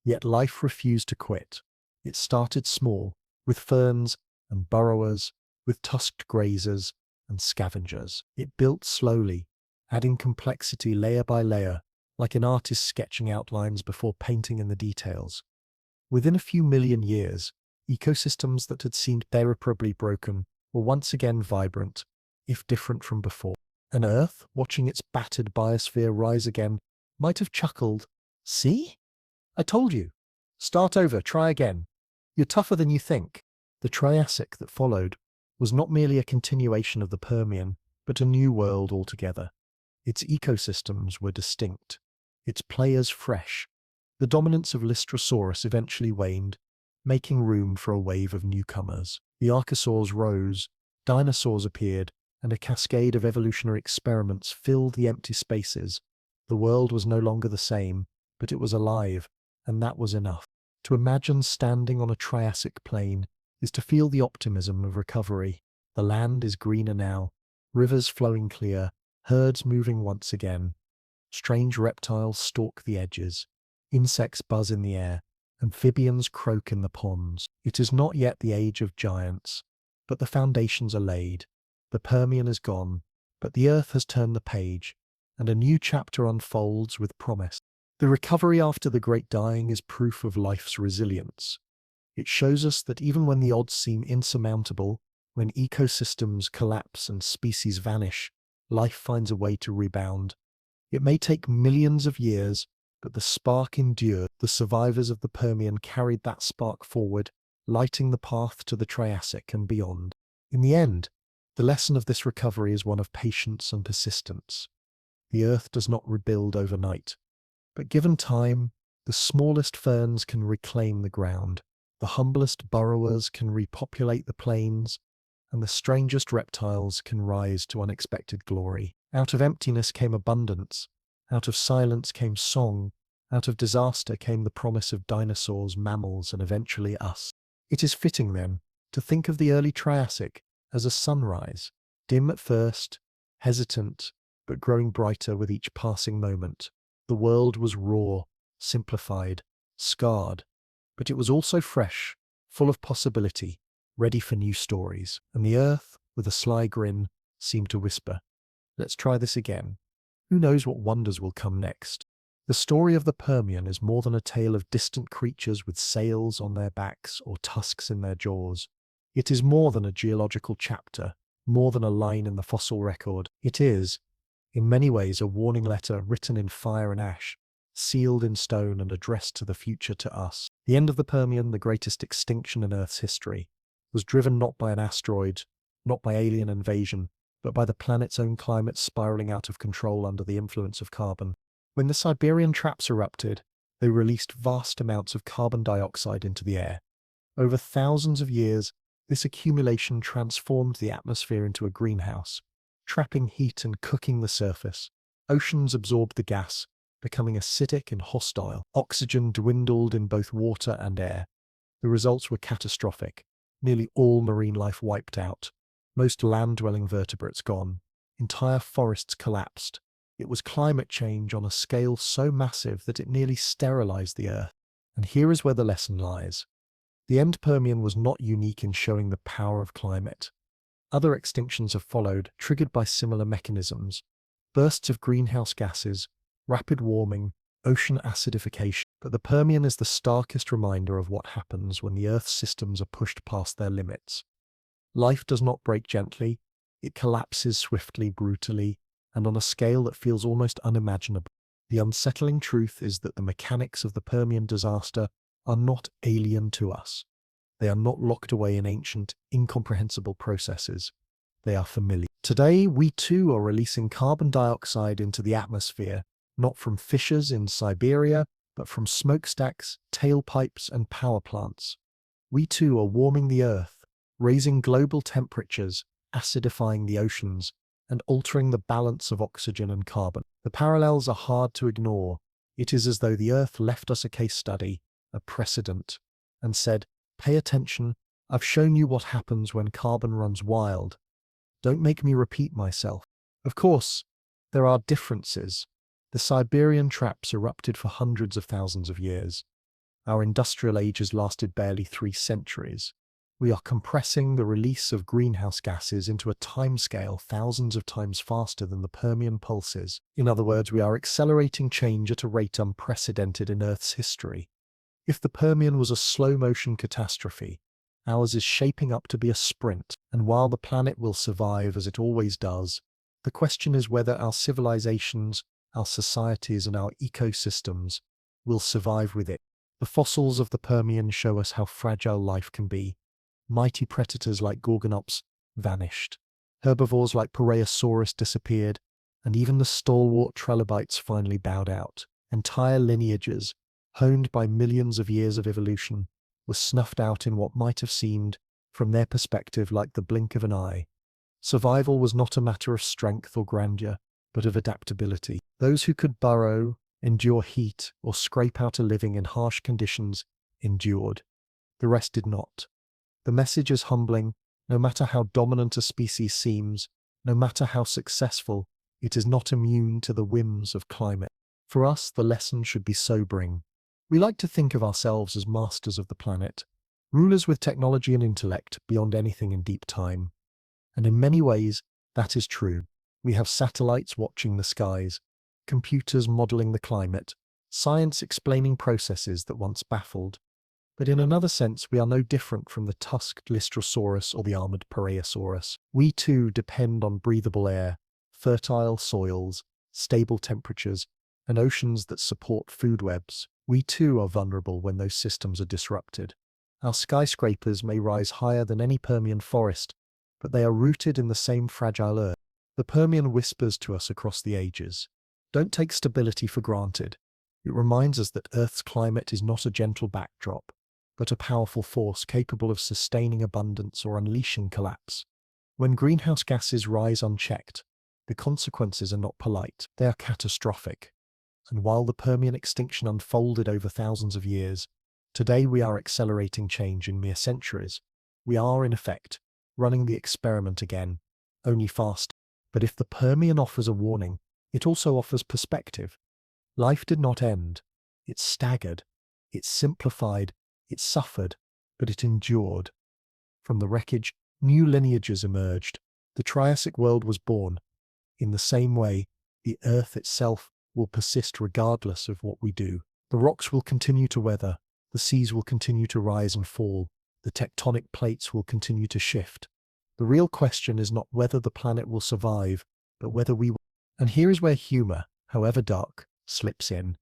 yet life refused to quit. It started small, with ferns and burrowers, with tusked grazers and scavengers. It built slowly, adding complexity layer by layer, like an artist sketching outlines before painting in the details. Within a few million years, ecosystems that had seemed irreparably broken were once again vibrant, if different from before. And Earth, watching its battered biosphere rise again, might have chuckled, "See? I told you. Start over, try again. You're tougher than you think." The Triassic that followed was not merely a continuation of the Permian, but a new world altogether. Its ecosystems were distinct, its players fresh. The dominance of Lystrosaurus eventually waned, making room for a wave of newcomers. The archosaurs rose, dinosaurs appeared, and a cascade of evolutionary experiments filled the empty spaces. The world was no longer the same, but it was alive, and that was enough. To imagine standing on a Triassic plain is to feel the optimism of recovery. The land is greener now, rivers flowing clear, herds moving once again. Strange reptiles stalk the edges, insects buzz in the air, amphibians croak in the ponds. It is not yet the age of giants, but the foundations are laid. The Permian is gone, but the Earth has turned the page, and a new chapter unfolds with promise. The recovery after the Great Dying is proof of life's resilience. It shows us that even when the odds seem insurmountable, when ecosystems collapse and species vanish, life finds a way to rebound. It may take millions of years, but the spark endured. The survivors of the Permian carried that spark forward, lighting the path to the Triassic and beyond. In the end, the lesson of this recovery is one of patience and persistence. The Earth does not rebuild overnight, but given time, the smallest ferns can reclaim the ground, the humblest burrowers can repopulate the plains, and the strangest reptiles can rise to unexpected glory. Out of emptiness came abundance, out of silence came song, out of disaster came the promise of dinosaurs, mammals, and eventually us. It is fitting, then, to think of the early Triassic as a sunrise, dim at first, hesitant, but growing brighter with each passing moment. The world was raw, simplified, scarred, but it was also fresh, full of possibility, ready for new stories. And the Earth, with a sly grin, seemed to whisper, "Let's try this again. Who knows what wonders will come next?" The story of the Permian is more than a tale of distant creatures with sails on their backs or tusks in their jaws. It is more than a geological chapter, more than a line in the fossil record. It is, in many ways, a warning letter written in fire and ash, sealed in stone and addressed to the future, to us. The end of the Permian, the greatest extinction in Earth's history, was driven not by an asteroid, not by alien invasion, but by the planet's own climate spiraling out of control under the influence of carbon. When the Siberian traps erupted, they released vast amounts of carbon dioxide into the air. Over thousands of years, this accumulation transformed the atmosphere into a greenhouse, trapping heat and cooking the surface. Oceans absorbed the gas, becoming acidic and hostile. Oxygen dwindled in both water and air. The results were catastrophic. Nearly all marine life wiped out. Most land-dwelling vertebrates gone. Entire forests collapsed. It was climate change on a scale so massive that it nearly sterilized the Earth. And here is where the lesson lies. The end Permian was not unique in showing the power of climate. Other extinctions have followed, triggered by similar mechanisms. Bursts of greenhouse gases, rapid warming, ocean acidification. But the Permian is the starkest reminder of what happens when the Earth's systems are pushed past their limits. Life does not break gently. It collapses swiftly, brutally, and on a scale that feels almost unimaginable. The unsettling truth is that the mechanics of the Permian disaster are not alien to us. They are not locked away in ancient, incomprehensible processes. They are familiar. Today, we too are releasing carbon dioxide into the atmosphere, not from fissures in Siberia, but from smokestacks, tailpipes, and power plants. We too are warming the Earth, raising global temperatures, acidifying the oceans, and altering the balance of oxygen and carbon. The parallels are hard to ignore. It is as though the Earth left us a case study, a precedent, and said, "Pay attention, I've shown you what happens when carbon runs wild. Don't make me repeat myself." Of course, there are differences. The Siberian traps erupted for hundreds of thousands of years. Our industrial age has lasted barely 3 centuries. We are compressing the release of greenhouse gases into a timescale thousands of times faster than the Permian pulses. In other words, we are accelerating change at a rate unprecedented in Earth's history. If the Permian was a slow-motion catastrophe, ours is shaping up to be a sprint. And while the planet will survive as it always does, the question is whether our civilizations, our societies, and our ecosystems will survive with it. The fossils of the Permian show us how fragile life can be. Mighty predators like Gorgonops vanished. Herbivores like Parasaurus disappeared, and even the stalwart trilobites finally bowed out. Entire lineages, honed by millions of years of evolution, were snuffed out in what might have seemed, from their perspective, like the blink of an eye. Survival was not a matter of strength or grandeur, but of adaptability. Those who could burrow, endure heat, or scrape out a living in harsh conditions endured. The rest did not. The message is humbling. No matter how dominant a species seems, no matter how successful, it is not immune to the whims of climate. For us, the lesson should be sobering. We like to think of ourselves as masters of the planet, rulers with technology and intellect beyond anything in deep time. And in many ways, that is true. We have satellites watching the skies, computers modeling the climate, science explaining processes that once baffled. But in another sense, we are no different from the tusked Lystrosaurus or the armored Parasaurus. We too depend on breathable air, fertile soils, stable temperatures, and oceans that support food webs. We too are vulnerable when those systems are disrupted. Our skyscrapers may rise higher than any Permian forest, but they are rooted in the same fragile earth. The Permian whispers to us across the ages. Don't take stability for granted. It reminds us that Earth's climate is not a gentle backdrop, but a powerful force capable of sustaining abundance or unleashing collapse. When greenhouse gases rise unchecked, the consequences are not polite, they are catastrophic. And while the Permian extinction unfolded over thousands of years, today we are accelerating change in mere centuries. We are, in effect, running the experiment again, only faster. But if the Permian offers a warning, it also offers perspective. Life did not end. It staggered. It simplified. It suffered, but it endured. From the wreckage, new lineages emerged. The Triassic world was born. In the same way, the Earth itself will persist regardless of what we do. The rocks will continue to weather, the seas will continue to rise and fall, the tectonic plates will continue to shift. The real question is not whether the planet will survive, but whether we will. And here is where humor, however dark, slips in.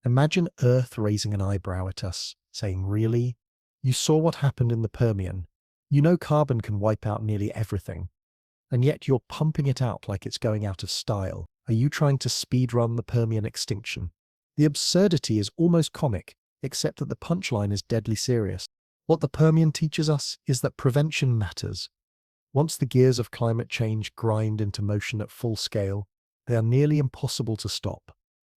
Imagine Earth raising an eyebrow at us, saying, "Really? You saw what happened in the Permian. You know carbon can wipe out nearly everything. And yet you're pumping it out like it's going out of style. Are you trying to speedrun the Permian extinction?" The absurdity is almost comic, except that the punchline is deadly serious. What the Permian teaches us is that prevention matters. Once the gears of climate change grind into motion at full scale, they are nearly impossible to stop.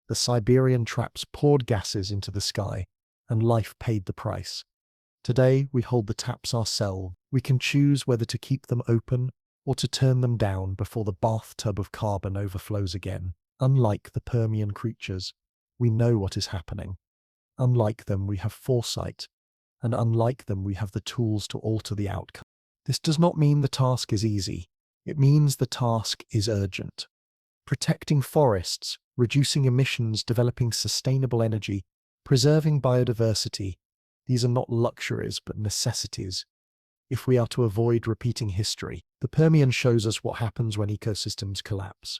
The Siberian traps poured gases into the sky, and life paid the price. Today, we hold the taps ourselves. We can choose whether to keep them open or to turn them down before the bathtub of carbon overflows again. Unlike the Permian creatures, we know what is happening. Unlike them, we have foresight, and unlike them, we have the tools to alter the outcome. This does not mean the task is easy. It means the task is urgent. Protecting forests, reducing emissions, developing sustainable energy, preserving biodiversity, these are not luxuries but necessities. If we are to avoid repeating history, the Permian shows us what happens when ecosystems collapse.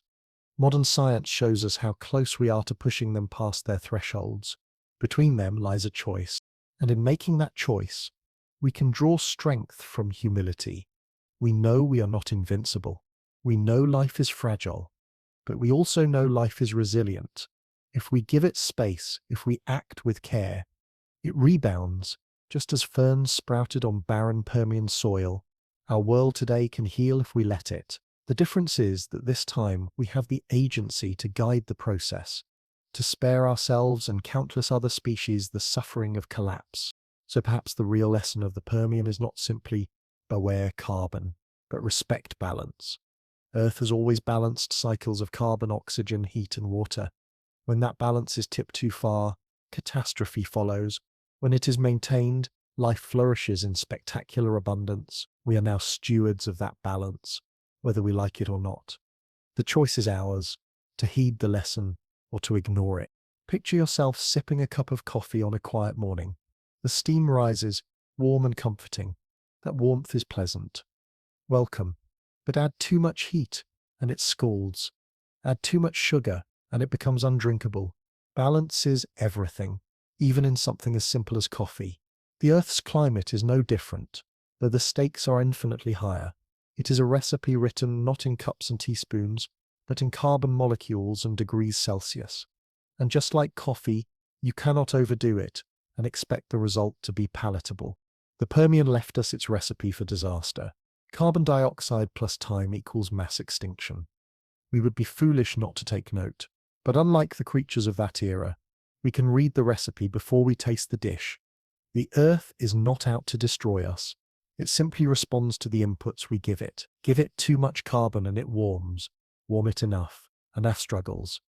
Modern science shows us how close we are to pushing them past their thresholds. Between them lies a choice, and in making that choice, we can draw strength from humility. We know we are not invincible. We know life is fragile, but we also know life is resilient. If we give it space, if we act with care, it rebounds, just as ferns sprouted on barren Permian soil. Our world today can heal if we let it. The difference is that this time we have the agency to guide the process, to spare ourselves and countless other species the suffering of collapse. So perhaps the real lesson of the Permian is not simply beware carbon, but respect balance. Earth has always balanced cycles of carbon, oxygen, heat, and water. When that balance is tipped too far, catastrophe follows. When it is maintained, life flourishes in spectacular abundance. We are now stewards of that balance, whether we like it or not. The choice is ours, to heed the lesson or to ignore it. Picture yourself sipping a cup of coffee on a quiet morning. The steam rises, warm and comforting. That warmth is pleasant. Welcome. But add too much heat, and it scalds. Add too much sugar, and it becomes undrinkable. Balance is everything, even in something as simple as coffee. The Earth's climate is no different, though the stakes are infinitely higher. It is a recipe written not in cups and teaspoons, but in carbon molecules and degrees Celsius. And just like coffee, you cannot overdo it and expect the result to be palatable. The Permian left us its recipe for disaster. Carbon dioxide plus time equals mass extinction. We would be foolish not to take note. But unlike the creatures of that era, we can read the recipe before we taste the dish. The Earth is not out to destroy us. It simply responds to the inputs we give it. Give it too much carbon and it warms. Warm it enough, and Earth struggles.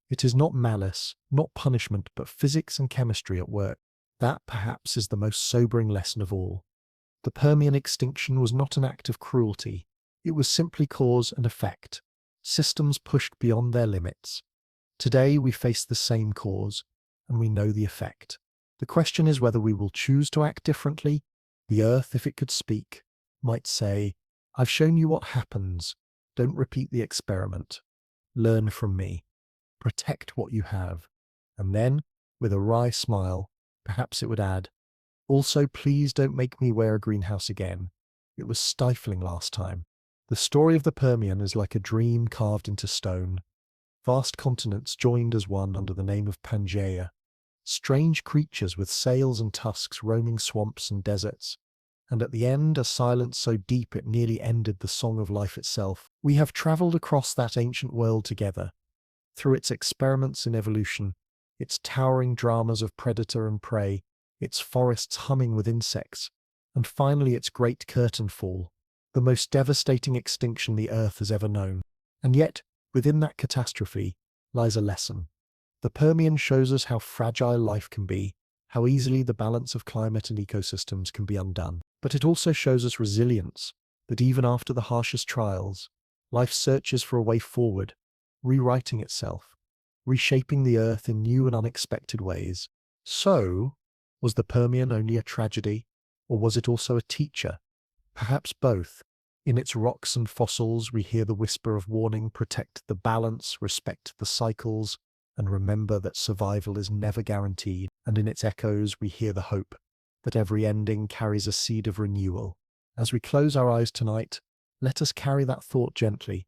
It is not malice, not punishment, but physics and chemistry at work. That, perhaps, is the most sobering lesson of all. The Permian extinction was not an act of cruelty. It was simply cause and effect. Systems pushed beyond their limits. Today we face the same cause, and we know the effect. The question is whether we will choose to act differently. The Earth, if it could speak, might say, "I've shown you what happens. Don't repeat the experiment. Learn from me. Protect what you have." And then, with a wry smile, perhaps it would add, "Also, please don't make me wear a greenhouse again. It was stifling last time." The story of the Permian is like a dream carved into stone. Vast continents joined as one under the name of Pangaea. Strange creatures with sails and tusks roaming swamps and deserts. And at the end, a silence so deep it nearly ended the song of life itself. We have traveled across that ancient world together, through its experiments in evolution, its towering dramas of predator and prey, its forests humming with insects, and finally its great curtain fall, the most devastating extinction the Earth has ever known. And yet, within that catastrophe, lies a lesson. The Permian shows us how fragile life can be, how easily the balance of climate and ecosystems can be undone. But it also shows us resilience, that even after the harshest trials, Life searches for a way forward, rewriting itself, reshaping the earth in new and unexpected ways. So, was the Permian only a tragedy, or was it also a teacher? Perhaps both. In its rocks and fossils, we hear the whisper of warning: protect the balance, respect the cycles, and remember that survival is never guaranteed. And in its echoes, we hear the hope that every ending carries a seed of renewal. As we close our eyes tonight, let us carry that thought gently,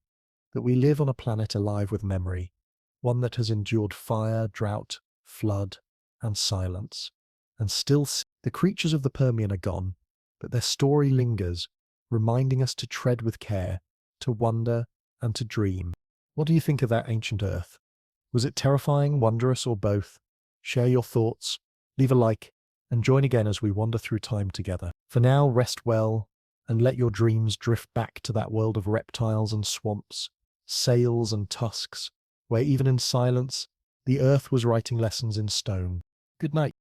that we live on a planet alive with memory, one that has endured fire, drought, flood, and silence. And still, the creatures of the Permian are gone, but their story lingers, reminding us to tread with care, to wonder, and to dream. What do you think of that ancient Earth? Was it terrifying, wondrous, or both? Share your thoughts, leave a like, and join again as we wander through time together. For now, rest well, and let your dreams drift back to that world of reptiles and swamps, sails and tusks, where even in silence, the Earth was writing lessons in stone. Good night.